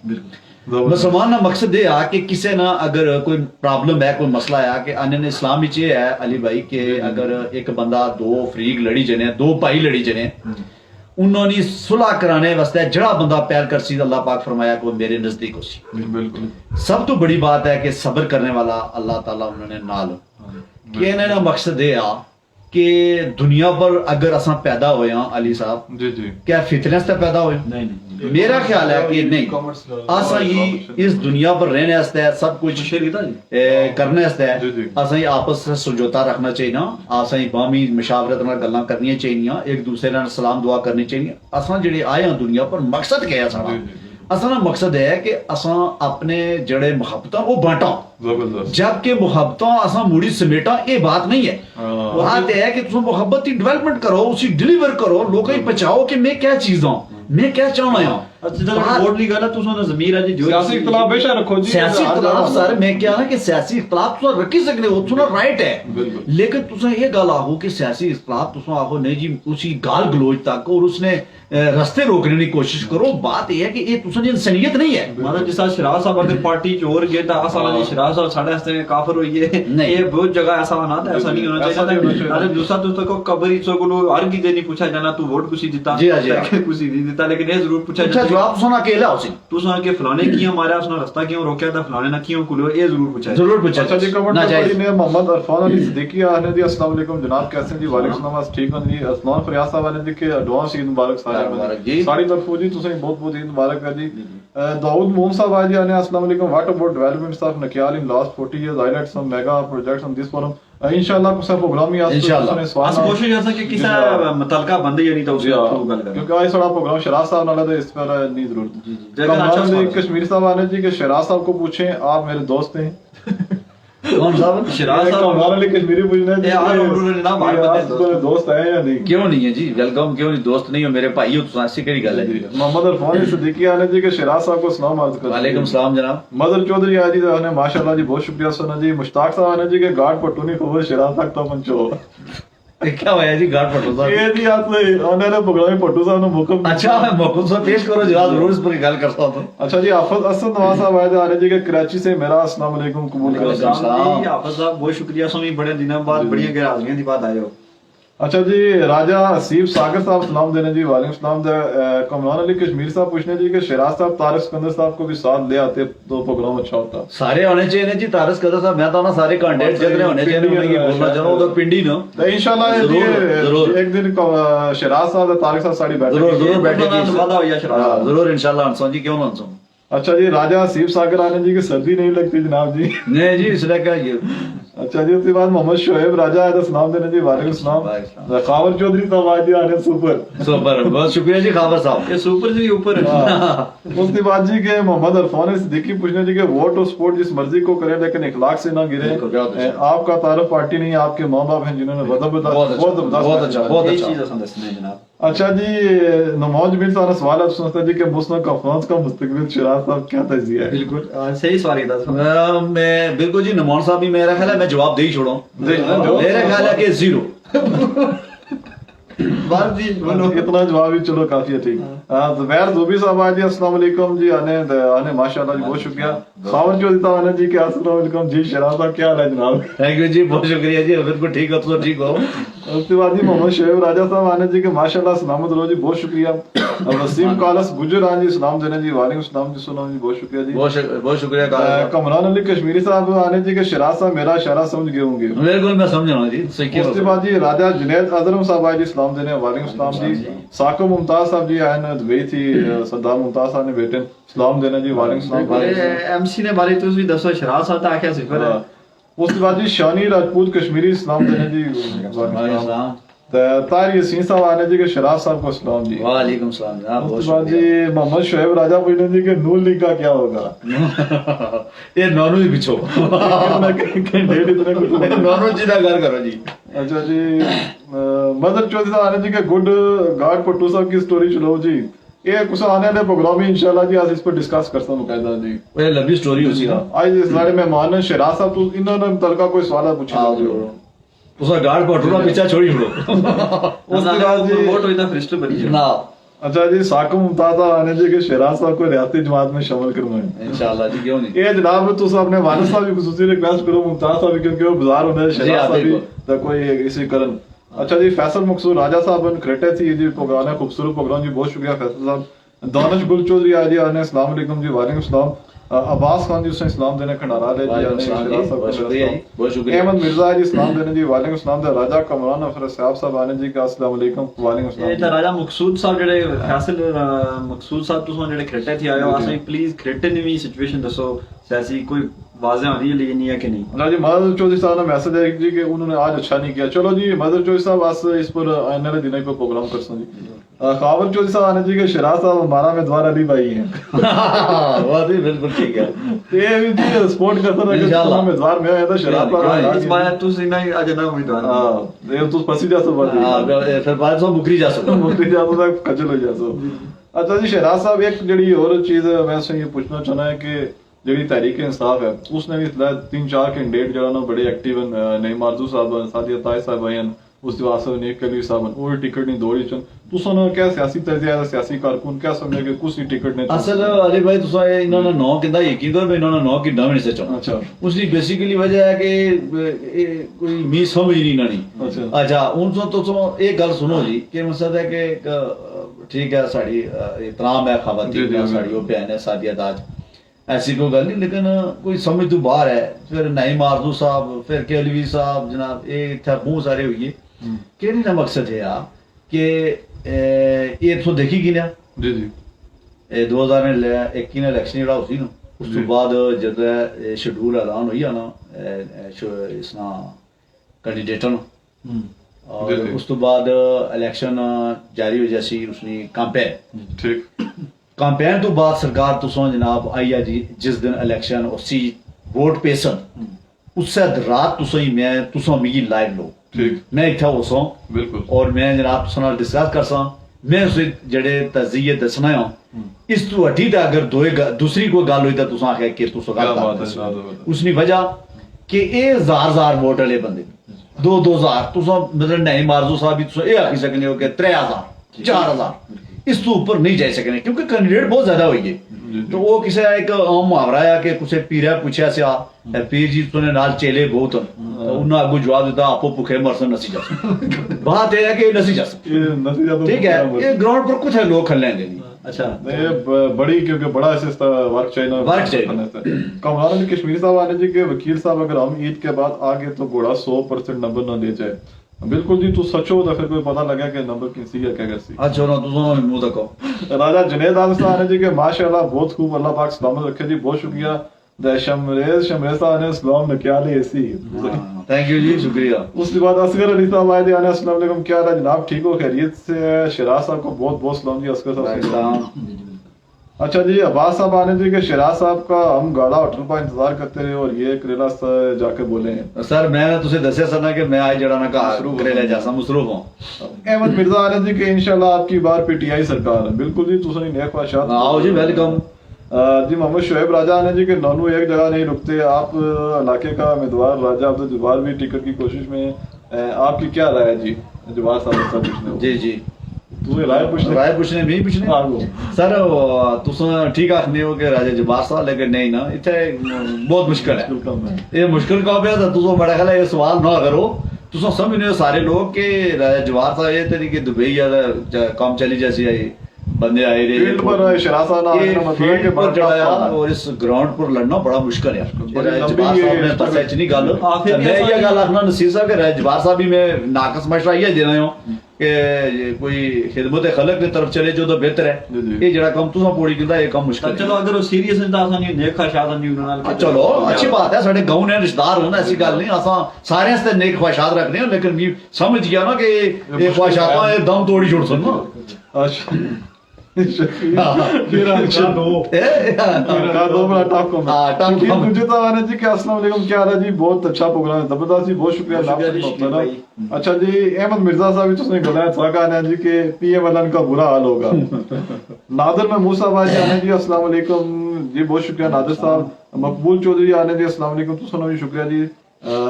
मुसलमान ना मकसद ये है कि किसी ना अगर कोई प्रॉब्लम है कोई मसला है कि अन्य इस्लाम विच ये है अली भाई के अगर एक बंदा दो फरीक लड़ी जने दो भाई लड़ी जने उन्होंने सुलह कराने वास्ते जड़ा बंदा प्यार कर सी अल्लाह पाक फरमाया को मेरे नजदीक हो सी। बिल्कुल सब तो बड़ी बात है कि सब्र करने वाला अल्लाह ताला उन्होंने नाल कि इन्होंने मकसद ये आ कि दुनिया पर अगर असा पैदा होए अली साहब जी जी क्या फितने से पैदा होए नहीं मेरा ख्याल है कि नहीं असा ही इस दुनिया पर रहने वास्ते सब कुछ करने वास्ते असा ही आपस में समझौता रखना चाहिए असा ही बामी मशावरत नाल गल्लां करनी चाहिए एक दूसरे नाल सलाम दुआ करनी चाहिए। असा जेडे आए हैं दुनिया पर मकसद क्या है सारा असा ना मकसद है कि असा अपने जड़े मुहब्बत वो बांटा जबकि मुहब्बत असा मुड़ी समेटा ये बात नहीं है। बात है कि तुम मोहब्बत की डेवलपमेंट करो उसी डिलीवर करो लोगों ही पहुंचाओ कि मैं क्या चीज हूं मैं क्या चाहना हूं। वोट नहीं करना तुम जमीर है जो सियासी इख्तिलाफ बेशक रखो जी सियासी इख्तिलाफ सर मैं क्या ना कि सियासी इख्तिलाफ तुम रखी सकते हो तुम राइट है लेकिन तुम ये गल आहो कि सियासी इख्तिलाफ तुम आहो नहीं जी उसी गाल गलोच तक और उसने रस्ते रोकने की कोशिश करो। बात यह है कि ये तुम इंसानियत नहीं है। मतलब जिस शराज साहब अगर पार्टी चोर गए तो असा जी शराज साहब साढ़े हस्ते काफिर हुई है ये बहुत जगह ऐसा होना था ऐसा नहीं होना चाहिए। अरे दूसरा दोस्तों को कबरी को हर की नहीं पूछा जाना तू वोट कुछ देता कुछ नहीं देता लेकिन ये जरूर पूछा जवाब सुना अकेला उसी तू सुना के फलाने क्यों मारा उसने रास्ता क्यों रोका था फलाने ना क्यों खुलो ये जरूर पूछा। अच्छा जी कमेंट ने मोहम्मद अरफान अली सिद्दीकी आने दी अस्सलाम वालेकुम जनाब कैसे हैं जी वालेकुम सलाम ठीक हैं जी। असमान फरियाद साहब ने दी के एडवांस ईद मुबारक सारे सारी तरफ जी तुसें बहुत बहुत ईद मुबारक है जी। दाऊद मोहम्मद साहब आज आने अस्सलाम वालेकुम व्हाट अबाउट डेवलपमेंट्स ऑफ नकियाल in last 40 years highlight some mega projects on this forum इंशाल्लाह कुछ प्रोग्राम ही इंशाल्लाह। अस कोशिश कर सके किसी मुतलका बंदे यानी तो उससे गल करें क्योंकि आज थोड़ा प्रोग्राम शराज साहब नाल है, इस पर नहीं जरूरत। जगह अच्छा कमरान सवाल। कश्मीरी साहब आने जी के शराज साहब को पूछें, आप मेरे दोस्त हैं। कौन साहब? शराज साहब कमरान अली कश्मीरी पूछना ये आलम अमरूल ना बात करते हैं, दोस्त है या नहीं। क्यों नहीं है जी, वेलकम, क्यों नहीं, दोस्त नहीं हो, मेरे भाई हो, तो ऐसी कड़ी गल है। मोहम्मद अरफान सिद्दीकी आने जी के शराज साहब को सलाम अर्ज कर। वालेकुम सलाम जनाब। मदर चौधरी आजी ने माशाल्लाह जी बहुत शुक्रिया सुना जी। मुश्ताक साहब आने जी के गार्ड पट्टूनी खबर शराज तक तो पंचो क्या हुआ जी गार्ड पट्टू साहब? ये जी आपने उन्होंने प्रोग्राम पट्टू साहब ने मौका। अच्छा मैं मौकूफ साहब पेश करो जनाब, जरूर इस पर गल करता हूं। अच्छा जी हाफिज असद नवाज साहब आए आने जी के कराची से, मेरा अस्सलाम वालेकुम कबूल करें। हाफिज साहब बहुत शुक्रिया, सोनी बड़े दिनों बाद बड़ी गैराजियां दी बात आए हो। अच्छा जी राजा हसीब सागर साहब सलाम देने जी, वालेकुम सलाम। कमरान अली कश्मीर साहब पूछने जी कि शराज साहब तारिक सिकंदर साहब को भी साथ ले आते तो प्रोग्राम अच्छा होता। सारे होने चाहिए जी, तारस कदर साहब, मैं तो ना सारे कैंडिडेट जितने होने चाहिए मैं ये बोलना चाह रहा हूं, तो पिंडी ना तो इंशाल्लाह जरूर एक दिन शराज साहब और तारिक साहब साड़ी बैठे जरूर बैठेगी, वादा हो या शराज जरूर इंशाल्लाह हंसो जी, क्यों ना हंसो। अच्छा जी राजा हसीब सागर आने जी की सर्दी नहीं लगती जनाब जी। नहीं जी इसलिए क्या ये अच्छा जी उसके बाद मोहम्मद शोएब राजा आया तो सलाम देने जी, वालेकुम सलाम। खावर चौधरी साहब आज आने सुपर सुपर, बहुत शुक्रिया जी खावर साहब। ये सुपर जी ऊपर उसके बाद जी के मोहम्मद अरफान सिद्दीकी पूछने जी के वोट और सपोर्ट जिस मर्जी को करें लेकिन इखलाक से ना गिरे। आपका तारुफ पार्टी नहीं, आपके माँ बाप हैं जिन्होंने बहुत अच्छा, बहुत ये अच्छा। चीज असन दसने जनाब। अच्छा जी नमाज बिन सारा सवाल आप सुनते जी के मुस्लिम कॉन्फ्रेंस का मुस्तकबिल शराज साहब क्या तजिया है। बिल्कुल सही सवाल है दस। मैं बिल्कुल जी नमौन साहब भी मेरा ख्याल है मैं जवाब दे ही छोड़ा हूं। मेरा ख्याल है कि 0 बात जी इतना जवाब ही चलो काफी है ठीक। जुबैर ज़ुबी साहब आज अस्सलाम वालेकुम जी आने माशाल्लाह जी बहुत शुक्रिया। खावर चौधरी साहब आने जी के अस्सलाम वालेकुम जी। शराज साहब क्या हाल है जनाब। थैंक यू जी, बहुत शुक्रिया जी, बिल्कुल ठीक हो तो ठीक हो। उसके बाद जी मोहम्मद शोएब राजा साहब आने जी के माशाल्लाह सलामत रहो जी, बहुत शुक्रिया। वसीम कालस गुजर आने जी सलाम देने जी, वालेकुम सलाम जी, सुना जी बहुत शुक्रिया जी, बहुत शुक्रिया कालस। कमरान अली कश्मीरी साहब आने जी के शराज साहब मेरा इशारा समझ गए होंगे। बिल्कुल मैं समझ रहा हूँ जी, सही उसके बाद जी राजा जुनैद अजरम साहब आए जी सलाम देने, वालेकुम सलाम जी। साको मुमताज साहब जी आए न दुबई थी, सरदार मुमताज साहब ने बेटे सलाम देने जी, वालेकुम सलाम। एमसी ने बारे तो भी दसो शराज साहब आख्या सिफर है। उसके बाद जी शानी राजपूत कश्मीरी सलाम देने जी, वालेकुम सलाम। तार यासीन साहब आने जी के शराज साहब को सलाम जी, वालेकुम सलाम जनाब। उसके बाद जी मोहम्मद शोएब राजा पूछने जी के नून लीग का क्या होगा। ये नॉनू ही पीछो कैंडिडेट इतने कुछ नॉनू जी का घर करो जी। अच्छा जी मदर चौधरी साहब आने जी के गुड गार्ड पट्टू साहब की स्टोरी चलो जी, ये कुछ आने वाले प्रोग्राम में इंशाल्लाह जी आज इस पर डिस्कस करता हूं मुकायदा जी। ये लंबी स्टोरी होती है। आज इस बारे में मान शराज साहब तो इन्होंने तलका कोई सवाल पूछा उसका गार्ड पटोला पीछा छोड़ी छोड़ो। उसके बाद जी वोट होता फ्रिस्ट बनी ना। अच्छा जी साको मुमताज आने जी के शराज साहब को रियासती जमात में शामिल करवाएं इंशाल्लाह जी, क्यों नहीं। ये जनाब तो अपने वालिद साहब की खुसूसी रिक्वेस्ट करो मुमताज साहब क्योंकि वो बाजार होने शराज साहब भी तो कोई इसी करन। अच्छा जी फैसल मकसूद राजा साहब खरेटे थी जी प्रोग्राम है, खूबसूरत प्रोग्राम जी, बहुत शुक्रिया फैसल साहब। दानिश गुल चौधरी आज जी आने अस्सलाम वालेकुम जी, वालेकुम सलाम। अब्बास खान जी उसने इस्लाम देने खंडारा ले जी, बहुत शुक्रिया। अहमद मिर्जा जी इस्लाम देने जी, वालेकुम सलाम। राजा कमरान अफर साहब साहब आने जी का अस्सलाम वालेकुम, वालेकुम ये सलाम। राजा मकसूद साहब जेडे फैसल मकसूद साहब तुम जेडे खरेटे थी आयो असें प्लीज खरेटे ने भी सिचुएशन दसो सियासी कोई वाज़ेह होनी है नहीं है कि नहीं। ना जी मदर चौधरी साहब ने मैसेज है जी कि उन्होंने आज अच्छा नहीं किया। चलो जी मदर चौधरी साहब आज इस पर आने वाले दिनों पर प्रोग्राम कर सकते जी। खावर चौधरी साहब आने जी के शराज साहब हमारा उम्मीदवार अली भाई हैं। वो भी बिल्कुल ठीक है। ये भी जी सपोर्ट करता है कि उम्मीदवार में आया था शराज पर इस बार तू सीना आज ना उम्मीदवार हां ये तो पसी जा सो बात हां फिर बाद सो मुकरी जा सो तक खजल हो जा सो। अच्छा जी शराज साहब एक जड़ी और चीज मैं से ये पूछना चाहना है कि जड़ी तहरीक इंसाफ है उसने भी 3-4 कैंडिडेट जो ना बड़े एक्टिव हैं, नईम आरजू साहब सादिया ताई साहब हैं, उसके वास्ते नेक कली साहब वो टिकट नहीं दौड़ी चन तो सन क्या सियासी तर्जिया सियासी कारकुन क्या समझे कि कुछ ही टिकट नहीं असल अली भाई तुसा इन्होंने 9 किंदा यकीन करो इन्होंने 9 किंदा नहीं सचो। अच्छा उसकी बेसिकली वजह है कि कोई मी समझ नहीं नानी। अच्छा उन तो एक गल सुनो जी कि मकसद है कि ठीक है साड़ी इतराम है खवातीन साड़ी वो बहन है सादिया ताज ऐसी कोई गल नहीं, लेकिन कोई समझ तो बाहर है। फिर नईम आरजू साहब फिर केलवी साहब जनाब ये इतना बहुत सारे हुई कहने का मकसद है यार कि ये तो देखी कि ना जी जी 2021 इलेक्शन ਜਿਹੜਾ ਹੋਈ ਨਾ ਉਸ ਤੋਂ ਬਾਅਦ ਜਦੋਂ ਸ਼ਡਿਊਲ ਐਲਾਨ ਹੋਈ ਆ ਨਾ ਇਸਨਾ ਕੈਂਡੀਡੇਟਾਂ ਨੂੰ ਔਰ ਜੀ, ਜੀ। ਉਸ ਤੋਂ ਬਾਅਦ ਇਲੈਕਸ਼ਨ ਜਾਰੀ ਹੋ ਜਾਸੀ ਉਸਨੇ ਕੰਪੇਨ ठीक ਕੰਪੇਨ ਤੋਂ ਬਾਅਦ ਸਰਕਾਰ ਤੁਸਾਂ ਜਨਾਬ ਆਈ ਆ ਜੀ ਜਿਸ ਦਿਨ ਇਲੈਕਸ਼ਨ ਉਸੀ ਵੋਟ ਪੇਸਨ ਉਸੇ ਰਾਤ ਤੁਸਾਂ ਮਿਗੀ ਲਾਈਵ ਲੋ ठीक ਮੈਂ ਇੱਥੇ ਹੋਸਾਂ बिल्कुल ਔਰ ਮੈਂ ਜਨਾਬ ਤੁਸਾਂ ਨਾਲ ਡਿਸਕਸ ਕਰਸਾਂ ਮੈਂ ਉਸੇ ਜਿਹੜੇ ਤਜ਼ੀਏ ਦੱਸਣਾ ਆ ਇਸ ਤੋਂ ਅੱਡੀ ਤਾਂ ਅਗਰ ਦੂਸਰੀ ਕੋਈ ਗੱਲ ਹੋਈ ਤਾਂ ਤੁਸਾਂ ਆਖਿਆ ਕਿ ਤੁਸਾਂ क्या ਗੱਲ बात है ਦੱਸੋ जनाब ਉਸਨੀ ਵਜ੍ਹਾ ਕਿ ਇਹ ਹਜ਼ਾਰ ਵੋਟ ਵਾਲੇ ਬੰਦੇ 2,000 ਤੁਸਾਂ ਮਤਲਬ ਨਹੀਂ ਮਾਰਜ਼ੂ ਸਾਹਿਬ ਵੀ ਤੁਸਾਂ ਇਹ ਆਖੀ ਸਕਨੇ ਹੋ ਕਿ 3,000 4,000 ਇਸ ਤੋਂ ਉੱਪਰ ਨਹੀਂ ਜਾ ਸਕਨੇ ਕਿਉਂਕਿ ਕੈਂਡੀਡੇਟ ਬਹੁਤ ਜ਼ਿਆਦਾ ਹੋਈ ਹੈ तो वो किसी एक आम मुहावरा है कि कुछ पीरा पूछा से पीर जी तुने नाल चेले बहुत तो उन्हें आगू जवाब देता आपो भूखे मरसन नसी जा बात ये है कि नसी जा ये नतीजा तो ठीक है ये ग्राउंड पर कुछ है लोग खलेंगे नहीं अच्छा ये बड़ी क्योंकि बड़ा ऐसे वर्क चाहिए वर्क चाहिए। कमरान अली कश्मीरी साहब आने जी के वकील साहब अगर हम ईद के बाद आगे तो घोड़ा 100% नंबर ना ले जाए बिल्कुल जी तू सचो तो फिर कोई पता लगा कि नंबर किसी है क्या करसी अच्छा ना तुम मुंह तको राजा जुनेद आल साहब ने जी के माशाल्लाह बहुत खूब अल्लाह पाक सलामत रखे जी बहुत शुक्रिया शमरेज साहब ने सलाम ने क्या ले ऐसी थैंक यू जी शुक्रिया उसके बाद असगर अली साहब आए थे आने अस्सलाम वालेकुम क्या हाल है जनाब ठीक हो खैरियत से शिराज साहब को बहुत बहुत सलाम जी असगर साहब अच्छा जी अब्बास साहब आने जी के शिराज साहब का हम गाड़ा होटल पर इंतजार करते रहे और ये करेला जाके बोले हैं सर मैं तुझे दसिया सर ना कि मैं आज जड़ा ना कहा करेला जैसा मुसरूफ हूं अहमद मिर्जा आने जी के इंशाल्लाह आपकी बार पीटीआई सरकार है बिल्कुल जी तुझे नेक ख्वाहिशात आओ जी वेलकम जी मोहम्मद शोएब राजा आने जी के नॉनू एक जगह नहीं रुकते आप इलाके का उम्मीदवार राजा अब्दुल जब्बार भी टिकट की कोशिश में आपकी क्या राय है जी जब्बार साहब से पूछने जी जी तुझे राय पूछने नहीं पूछने हाँ वो सर तुम ठीक आखने हो कि राजा जबार साहब लेकिन नहीं ना इतने बहुत मुश्किल है ये मुश्किल का पे तो तुम बड़ा ख्याल है ये सवाल ना करो तुम समझने हो सारे लोग कि राजा जवार साहब ये तरीके दुबई या काम चली जैसी आई बंदे आए रहे फील्ड पर शरासा ना ये आना मतलब फील्ड के पर बाद चढ़ाया और इस ग्राउंड पर लड़ना बड़ा मुश्किल है जवार साहब ने तो सच नहीं गल मैं ये गल आखना नसीर साहब के जवार साहब भी मैं नाकस मशवरा ये देना हूं कि कोई खिदमत खलक की तरफ चले जो तो बेहतर है ये जरा कम तुसा पौड़ी किंदा ये कम मुश्किल चलो अगर वो सीरियस है तो आसानी नेक ख्वाहिशात नहीं उन्होंने नाल चलो अच्छी बात है साडे गांव ने रिश्तेदार होना ऐसी गल नहीं असा सारे से नेक ख्वाहिशात रखने हैं लेकिन भी समझ गया ना कि ये ख्वाहिशात ये दम तोड़ी छोड़ सुन ना अच्छा फिर अच्छा दो बड़ा टॉप कम मुझे तो आने जी के अस्सलाम वालेकुम क्या हाल है जी बहुत अच्छा प्रोग्राम है जबरदस्त जी बहुत शुक्रिया अच्छा जी अहमद मिर्जा साहब भी तुमने गलाया था कहना जी के पीएम अलन का बुरा हाल होगा नादर में मूसा भाई आने जी अस्सलाम वालेकुम जी बहुत शुक्रिया नादर साहब मकबूल चौधरी आने जी अस्सलाम वालेकुम तुसनो भी शुक्रिया जी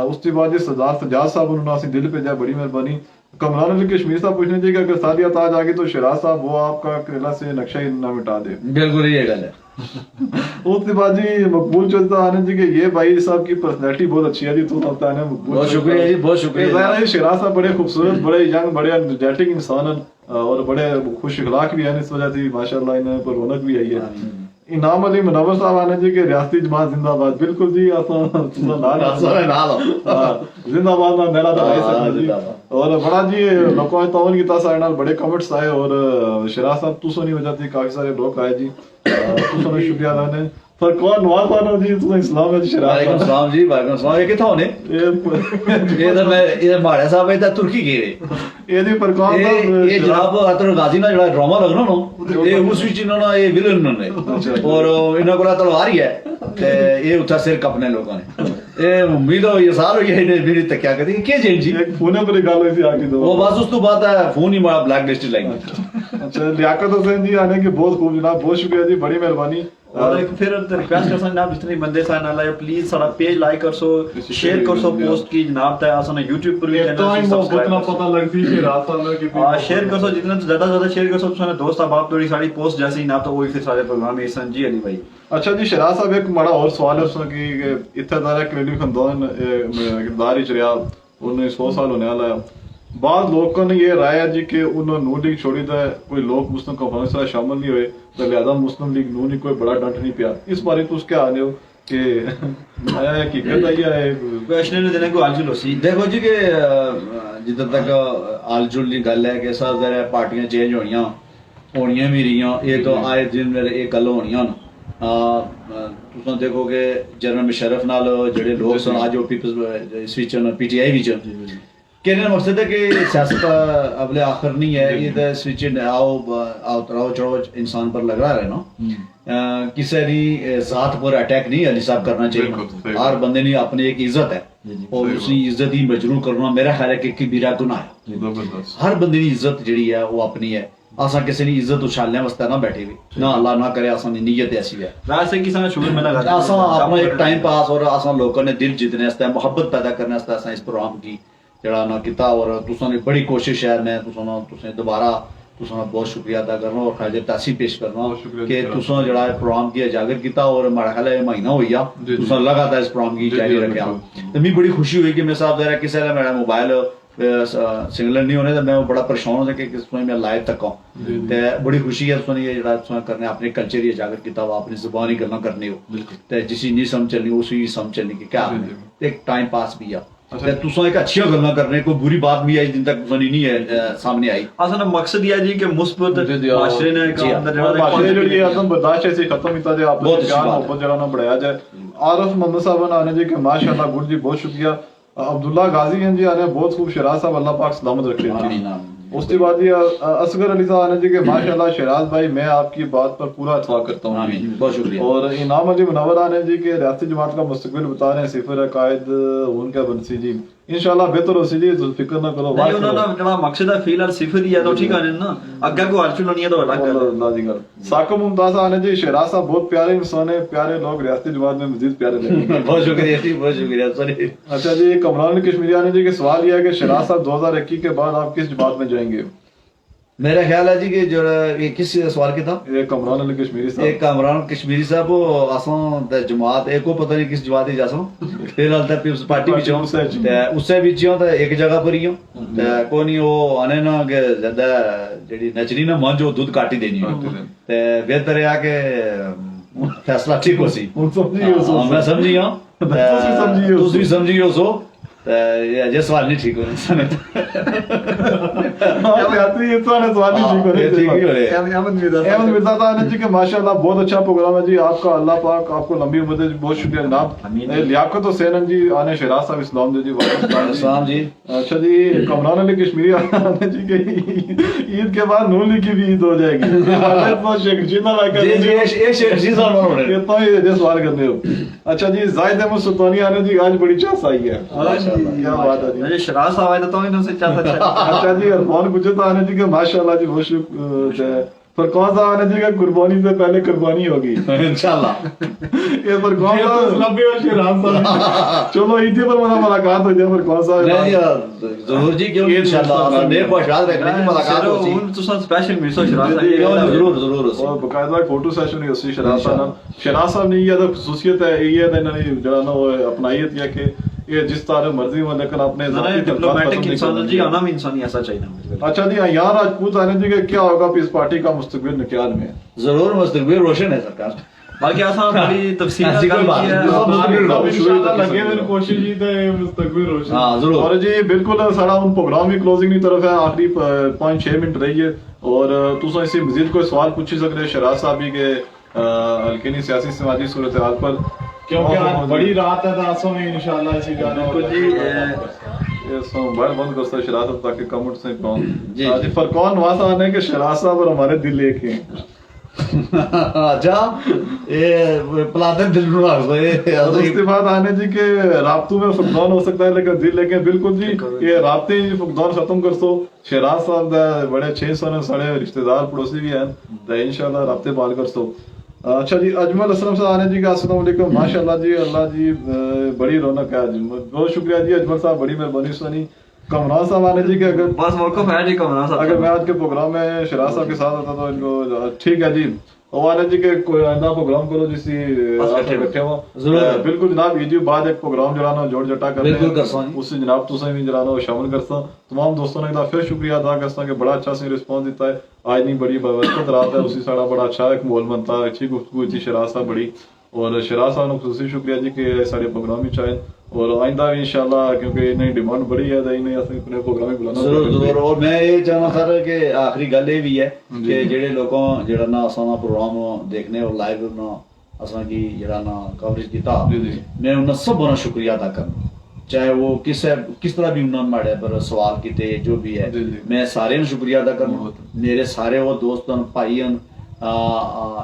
उसके बाद जी सरदार सजाद साहब उन्होंने दिल पे जाए बड़ी मेहरबानी कमरान अली कश्मीर साहब पूछने चाहिए कि अगर सादिया ताज आ गई तो शिराज साहब वो आपका करेला से नक्शा ही ना मिटा दे बिल्कुल ये गल है उसके बाद जी मकबूल चौधरी आने जी के ये भाई साहब की पर्सनैलिटी बहुत अच्छी है जी तो होता है मकबूल बहुत शुक्रिया जी बहुत शुक्रिया जी शिराज साहब बड़े खूबसूरत बड़े यंग बड़े एनर्जेटिक इंसान हैं और बड़े खुश इखलाक भी हैं इस वजह से माशाल्लाह इन पर रौनक भी आई है इनाम अली मुनव्वर साहब आने जी के रियासती जमात जिंदाबाद बिल्कुल जी जिंदाबाद ना मेरा तो जी और बड़ा जी लोगों ने तौन की तासा नाल बड़े कमेंट्स आए और शिराज साहब तुसो नहीं वजह थी काफी सारे लोग आए जी तुसो ने शुक्रिया अदा ने पर कौन नवाज खान जी तुम इस्लाम में शिराज वालेकुम सलाम जी वालेकुम सलाम ये किथा होने ये तो मैं ये माड़े साहब इधर तुर्की गए ये जी पर कौन ये जनाब अतर गाजी ना जड़ा ड्रामा लगना ना ये उस विच इन्होंने ये विलन ने और इन्हों कोला तलवार ही है ते ये उठा सिर कपने लोगों ने ये उम्मीद हो ये सार हो ये मेरी तक क्या कहती के जेन जी एक फोन पर गल हुई थी आके दो वो बस उस तो बाद फोन ही मारा ब्लैक लिस्ट लाइन अच्छा लियाकत हुसैन जी आने के बहुत खूब जनाब बहुत शुक्रिया जी बड़ी मेहरबानी और एक फिर रिक्वेस्ट कर सकते आप जितने बंदे साइन लाए प्लीज सारा पेज लाइक कर सो शेयर कर सो पोस्ट की जनाब ता आसन YouTube पर भी चैनल सब्सक्राइब पता लगती है रास्ता में कि शेयर कर सो जितना ज्यादा शेयर कर सो उसने दोस्त अहबाब थोड़ी सारी पोस्ट जैसी ना तो वही फिर सारे प्रोग्राम इहसान जी अली भाई अच्छा जी शिराज साहब एक बड़ा और सवाल है उसमें कि इतना दारा क्रेडिट खंदौन किरदार ही चरिया उन्हें 100 साल होने वाला है बाद लोगों ने ये राय है जी कि उन्होंने नून लीग छोड़ी था कोई लोग मुस्लिम कॉन्फ्रेंस में शामिल नहीं हुए तो लिहाजा मुस्लिम लीग नून ही कोई बड़ा डंट नहीं पिया इस बारे तो उसके आने हो कि आया हकीकत आई है क्वेश्चन देने को आलजुल होसी देखो जी कि जिद्दां तक आलजुल दी गल है कि सब जरा पार्टियां चेंज होनियां भी रहियां ये तो आए दिन मेरे एक गल होनियां ਤੁਸੀਂ ਦੇਖੋਗੇ ਜਨਰਲ ਮੁਸ਼ਰਫ ਨਾਲ ਜਿਹੜੇ ਲੋਕ ਸਨ ਅੱਜ ਉਹ ਪੀਪਲਸ ਇਸ ਵਿੱਚ ਪੀਟੀਆਈ ਵਿੱਚ कहने का मकसद है कि सियासत अवले आखिर नहीं है, ये तो स्विच आओ तराव चढ़ाओ इंसान पर लग रहा है ना। किसी की जात पर अटैक नहीं अली साहब करना चाहिए। हर बंदे ने अपनी एक इज्जत है और उसकी इज्जत ही मजरूर करना मेरा ख्याल है कि कबीरा गुनाह है। हर बंदे की इज्जत जी है वो अपनी है। असा किसी ने इज्जत उछालने वास्ते ना बैठे हुए ना अल्लाह ना करे असा नीयत ऐसी है वैसे किसी ने शुरू में लगा असा अपना एक टाइम पास और असा लोगों ने दिल जीतने वास्ते मोहब्बत पैदा करने वास्ते असा इस प्रोग्राम की जड़ा ना किता और तुसां ने बड़ी कोशिश है। मैं तुसें दोबारा तुसां बहुत शुक्रिया अदा करना और खालिद तासीफ पेश करना कि तुसां जड़ा प्रोग्राम की उजागर किया और हमारा ख्याल है महीना हो गया तुसां लगातार इस प्रोग्राम की जारी रखा। तो मैं बड़ी खुशी हुई कि मेरे साहब जरा किसी ने मेरा मोबाइल सिग्नल नहीं होने तो मैं बड़ा परेशान होता कि किस मैं लाइव तक आऊँ। तो बड़ी खुशी है तुसें ये जड़ा करने अपने कल्चर ही उजागर किया हुआ अपनी जुबान ही गल्लां करनी हो तो जिसी नहीं समझ चलनी उसी समझ चलनी कि क्या एक टाइम पास भी है। तुसां एक अच्छी गल्लां करने कोई बुरी बात भी आई जिन तक सुनी नहीं है सामने आई। असल मकसद यह है जी कि मुस्बत माशरे ने अंदर माशरे जेडी आदम बर्दाश्त ऐसे खत्म कीता जाए आपस में प्यार मोहब्बत जड़ा ना बढ़ाया जाए। आरिफ मोहम्मद साहब आने जी के माशाल्लाह गुड जी बहुत शुक्रिया। अब्दुल्ला गाजी हैं जी आने बहुत खूब शराज साहब अल्लाह पाक सलामत रखे जी। उसके बाद ये असगर अली साहब आने जी के माशाल्लाह शराज भाई मैं आपकी बात पर पूरा इत्तेफाक करता हूँ बहुत शुक्रिया। और इनाम अली मुनव्वर आने जी के रियासती जमात का मुस्तकबिल बता रहे हैं सिफर कायद उनका बनसी जी इंशाल्लाह बेहतर हो सी जी फिक्र ना करो नहीं उन्होंने जनाब मकसद है फिलहाल सिफर ही है तो ठीक है ना आगे को अर्जुन नहीं है तो अलग है अल्लाह दी गल। साकिब मुमताज आने जी शहराज साहब बहुत प्यारे इंसान है प्यारे लोग रियासती जमात में मजीद प्यारे लगे बहुत शुक्रिया जी बहुत शुक्रिया सॉरी। अच्छा जी कमरान कश्मीरी आने जी के सवाल यह है कि शहराज साहब 2021 के बाद आप किस जमात में जाएंगे? मेरा ख्याल है जी कि जो ये किस सवाल की था ये कमरान अली कश्मीरी साहब एक कमरान कश्मीरी साहब असन ते जमात एक को पता नहीं किस जमात ही जासो फिलहाल ते पीपल्स पार्टी विच हूं ते उससे विच हूं ते एक जगह पर ही हूं ते कोई नहीं वो आने ना के ज्यादा जेडी नचनी ना मंज वो दूध काटी देनी ते बेहतर है कि फैसला ठीक हो सी मैं समझी हूं तुसी भी समझियो सो ये सवाल नहीं ठीक होने अहमद मिर्जा था जी के माशाल्लाह बहुत अच्छा प्रोग्राम है जी आपका अल्लाह पाक आपको लंबी उम्र दे बहुत शुक्रिया जनाब। लियाकत हुसैन जी आने शहराज साहब इस्लाम दे जी वालेकुम जी। अच्छा जी कमरान अली कश्मीरी आने जी के ईद के बाद नून लीग की भी ईद हो जाएगी सवाल करने हो। अच्छा जी जाहिद अहमद सुल्तानी आने जी आज बड़ी चांस आई है क्या बात है जी शराज साहब आए तो इन्होंने से चाहता अच्छा जी अरमान गुजर आने जी के माशाल्लाह जी बहुत शुक्रिया। पर कौन सा आने जी का कुर्बानी से पहले कुर्बानी होगी इंशाल्लाह ये पर कौन सा लंबे और शराब चलो ईद पर मुलाकात हो जाए पर कौन सा जरूर जी क्यों इंशाल्लाह मैं खुशहाल रखने की मुलाकात हो उन तो स्पेशल मिसो शराब जरूर जरूर और बकायदा फोटो सेशन ही उसी शराब साहब ने ये तो खसूसियत है ये इन्होंने जरा ना वो अपनाई है कि ये जिस तरह मर्जी हो लेकिन अपने डिप्लोमेटिक इंसान जी आना भी इंसान ऐसा चाहिए। अच्छा जी यहाँ राजपूत आने जी के क्या होगा इस पार्टी का मुस्तकबिल ख्याल में? जरूर मुस्तकबिल रोशन है सरकार बाकी आसान बड़ी तफसील लगे मेरी कोशिश ही थे मुस्तकबिल रोशन हां जरूर। और जी बिल्कुल सारा उन प्रोग्राम की क्लोजिंग की तरफ है आखिरी 5-6 मिनट रही है और तुसा इससे मजीद कोई सवाल पूछी सकते शराज साहब के हल्के सियासी समाजी सूरत हाल पर क्योंकि आज बड़ी रात है दासों में इंशाल्लाह इसी गाने को जी ये सो मोबाइल बंद कर सकते शराज साहब ताकि कमेंट से पाऊं जी फरकान वासा आने के शराज साहब और हमारे दिल एक हैं अच्छा ये प्लाटन दिल उसके बाद आने जी के राब्तों में फुकदान हो सकता है लेकिन दिल लेके बिल्कुल जी ये राब्ते फुकदान खत्म कर सो शहराज साहब बड़े 600 साढ़े रिश्तेदार पड़ोसी भी हैं तो इंशाल्लाह राब्ते बाल कर सो। अच्छा जी अजमल असलम साहब आने जी का अस्सलाम वालेकुम माशाल्लाह जी अल्लाह जी बड़ी रौनक है जी बहुत शुक्रिया जी अजमल साहब बड़ी मेहरबानी सुनी। कमरान साहब आने जी के अगर बस मौका है जी कमरान साहब अगर मैं आज के प्रोग्राम में शराज साहब के साथ होता तो इनको ठीक है जी और जी के कोई आइंदा प्रोग्राम करो जिसी बैठे हो बिल्कुल जनाब ईद बाद एक प्रोग्राम जराना जोड़ जटा कर उससे जनाब तुसें भी जराना शामिल करसा तमाम दोस्तों ने फिर शुक्रिया अदा करसा कि बड़ा अच्छा सी रिस्पांस दिता है आज नहीं बड़ी बरकत रात है उसी साड़ा बड़ा अच्छा एक माहौल बनता है अच्छी गुफ्तगू थी शराज साहब बड़ी और शराज साहब ने खुसूसी शुक्रिया जी कि सारे प्रोग्राम ही चाहे और आइंदा भी इंशाल्लाह क्योंकि इन्हें डिमांड बड़ी है इन्हें असं अपने प्रोग्राम ही बुलाना जरूर। और मैं ये चाहना सर कि आखिरी गल ये भी है कि जेडे लोगों जेड़ा ना असां प्रोग्राम देखने और लाइव ना असां की जड़ा ना कवरेज कीता जी, जी। मैं उन्हें सब बड़ा शुक्रिया अदा करना, चाहे वो किस तरह भी उन्होंने माड़े पर सवाल किते जो भी है, जी, जी। मैं सारे ਨੂੰ शुक्रिया अदा करना। बहुत। मेरे सारे वो दोस्त ਹਨ भाई ਹਨ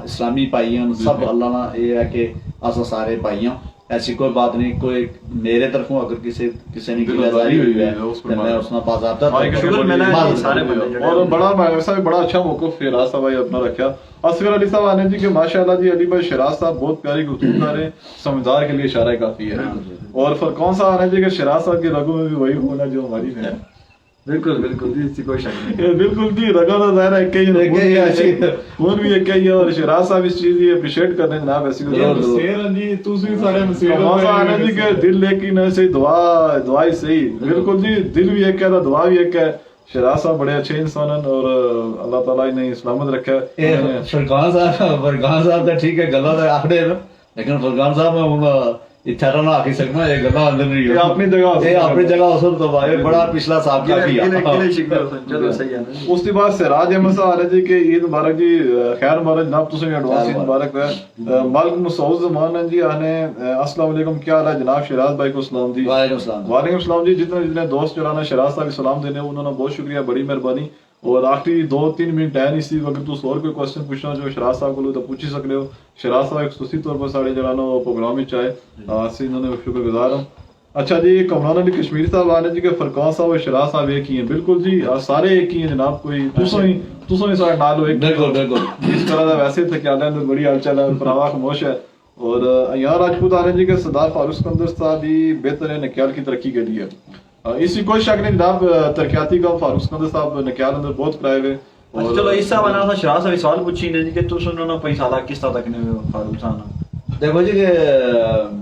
इस्लामी भाई हैं, जी, सब जी। अल्लाह ना ये है कि असा सारे भाई हैं, ऐसी कोई बात नहीं, कोई मेरे तरफों अगर किसी ने गिलाजारी हुई है उस तो मैं उसना बाज़ाब्ता भाई के शुक्र बड़ी- मिला बात है सारे करूंगा। बंदे और बड़ा मौका भी बड़ा अच्छा मौका फिराज साहब भाई अपना रखा। असगर अली साहब आने जी के माशाल्लाह जी अली भाई शिराज साहब बहुत प्यारी गुफ्तगू कर रहे हैं, समझदार के लिए इशारा काफी है। और फरकौन साहब आने जी के शिराज साहब की रगों में भी वही होना जो हमारी है। बिल्कुल बिल्कुल जी, इसकी कोई शक नहीं। ये बिल्कुल जी रगा ना दायरा एक ही है, एक ही है, अच्छी है। खून भी एक ही है। और शिराज साहब इस चीज की अप्रिशिएट करने जनाब ऐसी कोई जरूर, जरूर। शेर जी तुसी सारे मसीह मौका आने जी के दिल लेकिन ऐसे दुआ ही सही, बिल्कुल जी दिल भी एक है दुआ भी एक है। शिराज साहब बड़े अच्छे इंसान हैं और अल्लाह ताला इन्हें सलामत रखे। फरकान साहब तो ठीक है गल्ला तो आखदे न, लेकिन फरकान साहब मैं हूं इत्थे ना आखी सकना ये गल्ला अंदर नहीं ये अपनी जगह ये अपनी जगह असल तो भाई बड़ा पिछला साहब का भी गिले शिकवे हुसन, चलो सही है ना। उसके बाद सिराज अहमद साहब आले जी के ईद मुबारक जी, खैर मुबारक जनाब, तुसें भी एडवांस ईद मुबारक है। मालिक मुसौद जमान है जी आने अस्सलाम वालेकुम, क्या हाल है जनाब शिराज भाई को सलाम जी। वालेकुम सलाम। वालेकुम सलाम जी। जितने दोस्त जो ना शिराज साहब को सलाम देने उन्होंने बहुत शुक्रिया, बड़ी मेहरबानी। और आखिरी 2-3 मिनट है नहीं सी, अगर तुम और कोई क्वेश्चन पूछना जो शिराज साहब को तो पूछ ही सकते हो। शिराज साहब एक खुसूसी तौर पर साढ़े जरा ना प्रोग्राम में आए, से इन्होंने शुक्रगुजार हूँ। अच्छा जी, कमरान अली कश्मीरी साहब आने जी के फरकान साहब और शिराज साहब एक ही हैं, बिल्कुल जी सारे एक ही हैं जनाब, कोई तुसों ही सारे नाल हो एक बिल्कुल बिल्कुल इस तरह का वैसे थे क्या अंदर बड़ी हलचल है, भरावा खामोश है। और यहाँ राजपूत आने जी के सरदार फारूक सिकंदर साहब भी बेहतर है नक्याल की तरक्की के लिए, इसी कोई शक नहीं जनाब, तरक्याती का फारूक सिकंदर साहब नक्याल अंदर बहुत कराए हुए। अच्छा चलो इस साहब आना था शराज साहब सवाल पूछी ने जी कि तुम सुनो कोई साला किस तक ने फारूक साहब देखो जी कि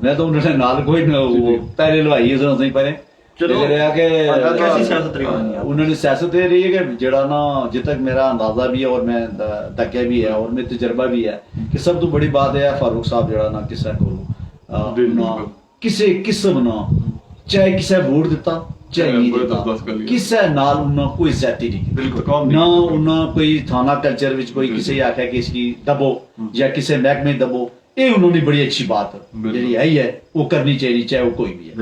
मैं तो उन्होंने नाल कोई न वो पहले लवाई है नहीं पहले चलो के कैसी सियासत रही होनी है? उन्होंने सियासत ये रही है कि जड़ा ना जित तक मेरा अंदाजा भी है और मैं तकिया भी है और मेरा तजर्बा भी है कि सब तो बड़ी बात है फारूक साहब जड़ा ना किसा को किसे किस्म ना चाहे किसे वोट दिता चाहे नहीं दिता किसे नाल उन्ना कोई ज्यादती नहीं बिल्कुल ना उन्ना कोई थाना कल्चर विच कोई किसे आख्या कि इसकी दबो या किसे महकमे दबो, ये उन्होंने बड़ी अच्छी बात ਜਿਹੜੀ आई है वो करनी चाहिए चाहे वो कोई भी है।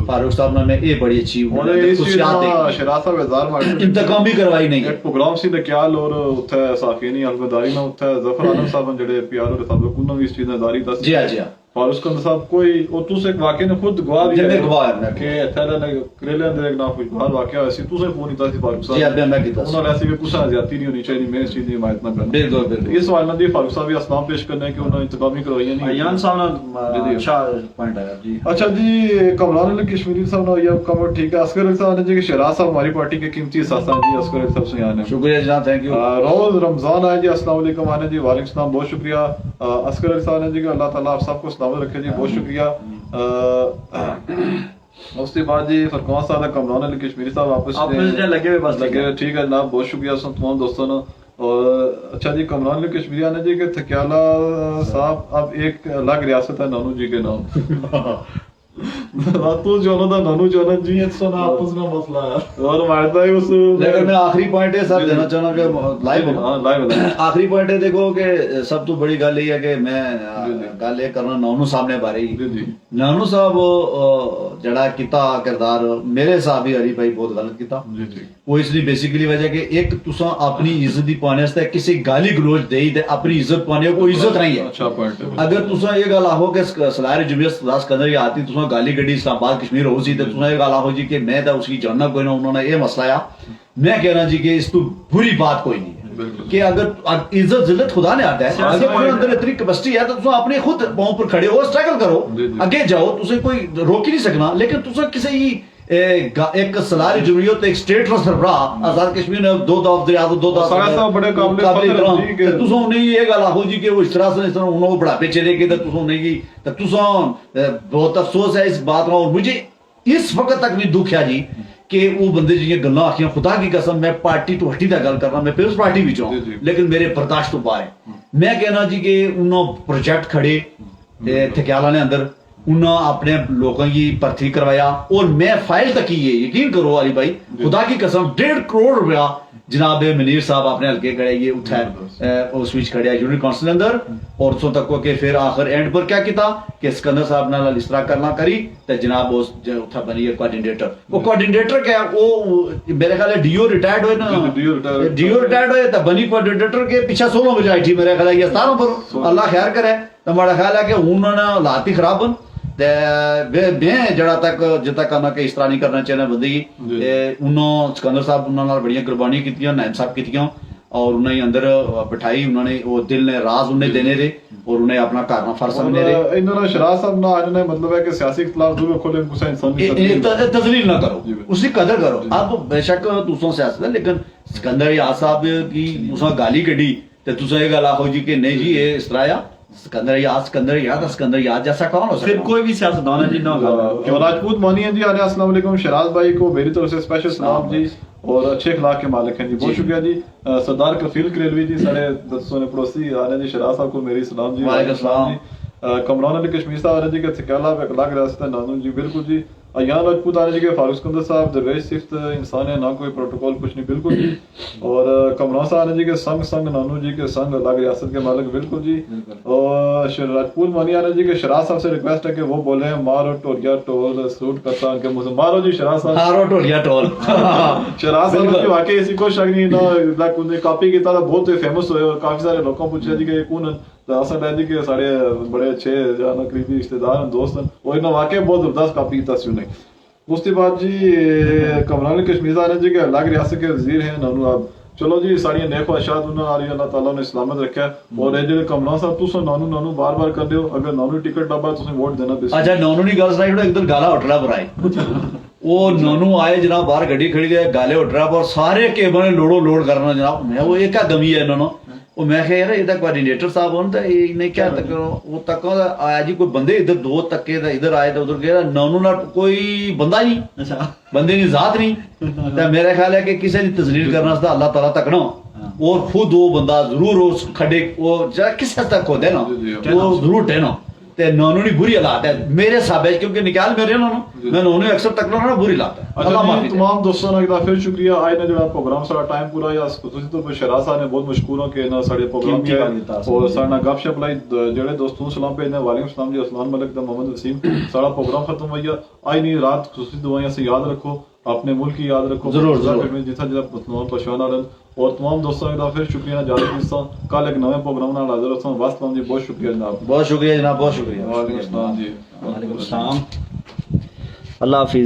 फारूक साहब ने ये बड़ी अच्छी इंतकामी करवाई नहीं है। एक प्रोग्राम सी नक्याल और उत्थे साफियानी अलगदारी ना उत्थे जफर आलम साहब जेडे पीआर और साहब उन्होंने भी इस चीज दारी दस जी हां जी हां फारूक सिकंदर साहब कोई और तुस एक वाकई ने खुद गवाह भी जिन्ने गवाह है कि थैला ने करेले अंदर एक ना कुछ बाहर वाकया ऐसी तुसे फोन इता सी फारूक साहब जी अबे मैं किता उन्होंने ऐसी कि कुछ ज्यादती नहीं होनी चाहिए, मैं इस चीज की हिमायत ना करना। बिल्कुल बिल्कुल इस सवाल दी फारूक साहब भी अस्सलाम पेश करने कि उन्होंने इंतकामी करवाई नहीं। अयान साहब ना अच्छा पॉइंट है जी। अच्छा जी, कमरान अली कश्मीरी साहब ने ये कमर ठीक है। असगर अली साहब ने जी कि शिराज साहब हमारी पार्टी के कीमती साथी जी, असगर अली साहब से यहाँ है, शुक्रिया जनाब, थैंक यू। रोज रमजान आए जी, अस्सलाम वालेकुम आने जी, वालेकुम सलाम, बहुत शुक्रिया। असगर अली साहब ने जी कि अल्लाह ताला आप सबको सलामत रखे जी, बहुत शुक्रिया। उसके बाद जी फरकान साहब ने कमरान अली कश्मीरी साहब आपस में लगे हुए बस लगे ठीक है जनाब, बहुत शुक्रिया तमाम दोस्तों ने। और अच्छा जी, कमरान अली कश्मीरी ने जी के थक्याला साहब अब एक अलग रियासत है नानू जी के नाम रातू जोनो दा नानू जोनो जी ये सोना आपस में मसला है और मारता है उस लेकिन मैं आखिरी पॉइंट है सर देना चाहना कि लाइव हां लाइव है। आखिरी पॉइंट है देखो कि सब तो बड़ी गल ये है कि मैं गल ये करना नानू साहब ने बारे ही जी नानू साहब जड़ा किता किरदार मेरे हिसाब ही हरी भाई बहुत गलत किता जी जी वो इसलिए बेसिकली वजह कि एक तुसा अपनी इज्जत दी पाने वास्ते किसी गाली गलोच देई ते अपनी इज्जत पाने को इज्जत नहीं है। अच्छा पॉइंट है। अगर तुसा ये गल आहो कि सलार जुबियत दास कंदर या आती तुसा गाली गड्डी इस्लामाबाद कश्मीर हो सी ते तुसा ये गल आहो जी कि मैं तो उसकी जानना कोई ना, उन्होंने ये मसला आ मैं कह रहा जी कि इस तो बुरी बात कोई नहीं है कि अगर इज्जत जिल्लत खुदा ने आता है, अगर तुम्हारे अंदर इतनी कैपेसिटी है तो तुम अपने खुद पांव पर खड़े हो, स्ट्रगल करो, आगे जाओ, तुझे कोई रोक ही नहीं सकना। लेकिन तुझे किसी एक सलारी जमहूरियत एक स्टेट का सरबराह आजाद कश्मीर ने दो दफा दरिया दो दफा बड़े काबिल तुसों नहीं ये गल आहो जी कि वो इस तरह से उन्होंने बुढ़ापे चले गए तो तुसों नहीं तो तुसों बहुत अफसोस है इस बात का। और मुझे इस वक्त तक भी दुख है जी कि वो बंदे जी गल्ला आखियां खुदा की कसम मैं पार्टी तो हटी दा गल कर रहा, मैं फिर उस पार्टी भी चाहूं लेकिन मेरे बर्दाश्त तो बाहर है। मैं कहना जी कि उन्होंने प्रोजेक्ट खड़े थक्याला ने अंदर उन्होंने अपने लोगों की भर्ती करवाया और मैं फाइल तक की है, यकीन करो अली भाई खुदा की कसम 1.5 करोड़ रुपया जनाब मनीर साहब अपने हल्के खड़े ये उठा उस विच खड़े यूनिट काउंसिल अंदर और सो तक के फिर आखिर एंड पर क्या किया कि सिकंदर साहब नाल इस तरह करना करी ते जनाब उस उठा बनी कोऑर्डिनेटर वो कोऑर्डिनेटर क्या वो मेरे ख्याल डीओ रिटायर्ड हुए ना डीओ रिटायर्ड हुए तो बनी कोऑर्डिनेटर के पीछे 16 बजे आई थी मेरे ख्याल ये 17 पर अल्लाह खैर करे तो मेरा ख्याल है कि उन्होंने हालात ही खराब बन ते मैं जड़ा तक जिद तक कहना कि इस तरह नहीं करना चाहिए बंदगी उन्होंने सिकंदर साहब उन्होंने बड़िया कुर्बानी की नायब साहब की और उन्हें अंदर बिठाई उन्होंने वो दिल ने राज उन्हें देने दे और उन्हें अपना कारना फर्ज समझने दे इन्होंने शराज साहब ना आज ने मतलब है कि सियासी इख्तिलाफ दूर खोले गुस्सा इंसान तजलील ना करो उसकी कदर करो आप बेशक दूसरों सियासत है लेकिन सिकंदर याद साहब की उस गाली कढ़ी तो तुसा ये गल आखो जी कि नहीं जी ये इस तरह सिकंदर याद जैसा कौन हो फिर कोई भी सियासतदान है जी ना जो राजपूत मानी है जी अस्सलाम वालेकुम शराज भाई को मेरी तरफ से स्पेशल सलाम जी और अच्छे अखलाक के मालिक हैं जी बहुत शुक्रिया जी सरदार कफील करेलवी जी साढ़े दोस्तों ने पड़ोसी आ रहे जी शराज साहब को मेरी सलाम जी वालेकुम सलाम जी कमरान अली कश्मीर साहब आ रहे जी के थकेला अखलाक रियासत नानू जी बिल्कुल जी अयान राजपूत आ रहे जी के फारूक सिकंदर साहब दरवेश सिफ्त इंसान है ना कोई प्रोटोकॉल कुछ नहीं बिल्कुल जी और कमरान साहब आ रहे जी के संग नानू जी के संग अलग रियासत के मालिक बिल्कुल जी और राजपूत मानी आ रहे जी के शराज साहब से रिक्वेस्ट है कि वो बोले मारो टोलिया टोल सूट करता उनके मुझे मारो जी शराज साहब मारो टोलिया टोल शराज साहब की वाकई ऐसी कोई शक नहीं ना उन्हें कॉपी किया था बहुत फेमस हुए और काफी सारे लोगों पूछा जी कि कौन असल है जी के सारे बड़े अच्छे जाना करीबी रिश्तेदार दोस्त और इन्होंने वाकई बहुत जबरदस्त कॉपी किया सी उन्हें उसके बाद जी कमरान कश्मीर साहब जी के अलग रियासत के वजीर हैं नानू आप चलो जी साड़ियां नेक ख्वाहिशात उन्होंने अल्लाह ताला ने इस्लामत रखा और ये जो कमरान साहब तुस नानू बार कर दो अगर नानू टिकट डब्बा तुम वोट देना अच्छा नानू नी गल सनाई एकदम गाला उठड़ा पर आए वो नानू आए जनाब बाहर गड्डी खड़ी गए गाले उठड़ा पर सारे केबल ने लोड़ो लोड करना जनाब मैं वो एक गमी है इन्होंने वो मैं यार ये कोऑर्डिनेटर साहब होन तो इन्हें क्या तक वो तक आया जी कोई बंदे इधर दो तक्के इधर आए तो उधर गया नानू ना कोई बंदा नहीं अच्छा बंदे की जात नहीं तो मेरा ख्याल है कि किसी की तस्लील करना अल्लाह ताला तक ना और खुद वो बंदा जरूर उस खड्डे वो जरा किस हद तक होते ना वो जरूर टेनो ते नानू नी बुरी हालात है मेरे हिसाब है क्योंकि निकाल मेरे ना मैं नानू अक्सर तक ना बुरी हालात है अच्छा तमाम दोस्तों ने एक बार फिर शुक्रिया आज ने जो प्रोग्राम सारा टाइम पूरा या खुसूसी तौर पर शराज साहब ने बहुत मशकूर हो के ना सारे प्रोग्राम किया और सारा गपशप लाई जेड़े दोस्तों सलाम भेजने वालेकुम सलाम जी उस्मान मलिक दा मोहम्मद वसीम सारा प्रोग्राम खत्म हो गया आज नहीं रात खुसूसी दुआएं से याद रखो अपने मुल्क की याद रखो जरूर जितना जितना मुसलमान पशवाना रन और तमाम दोस्तों का फिर शुक्रिया जारी किस्सा कल एक नए प्रोग्राम नाल हाजिर होता हूं वास्तव में बहुत शुक्रिया जनाब बहुत शुक्रिया जनाब बहुत शुक्रिया वालेकुम अस्सलाम जी वालेकुम अस्सलाम अल्लाह हाफिज।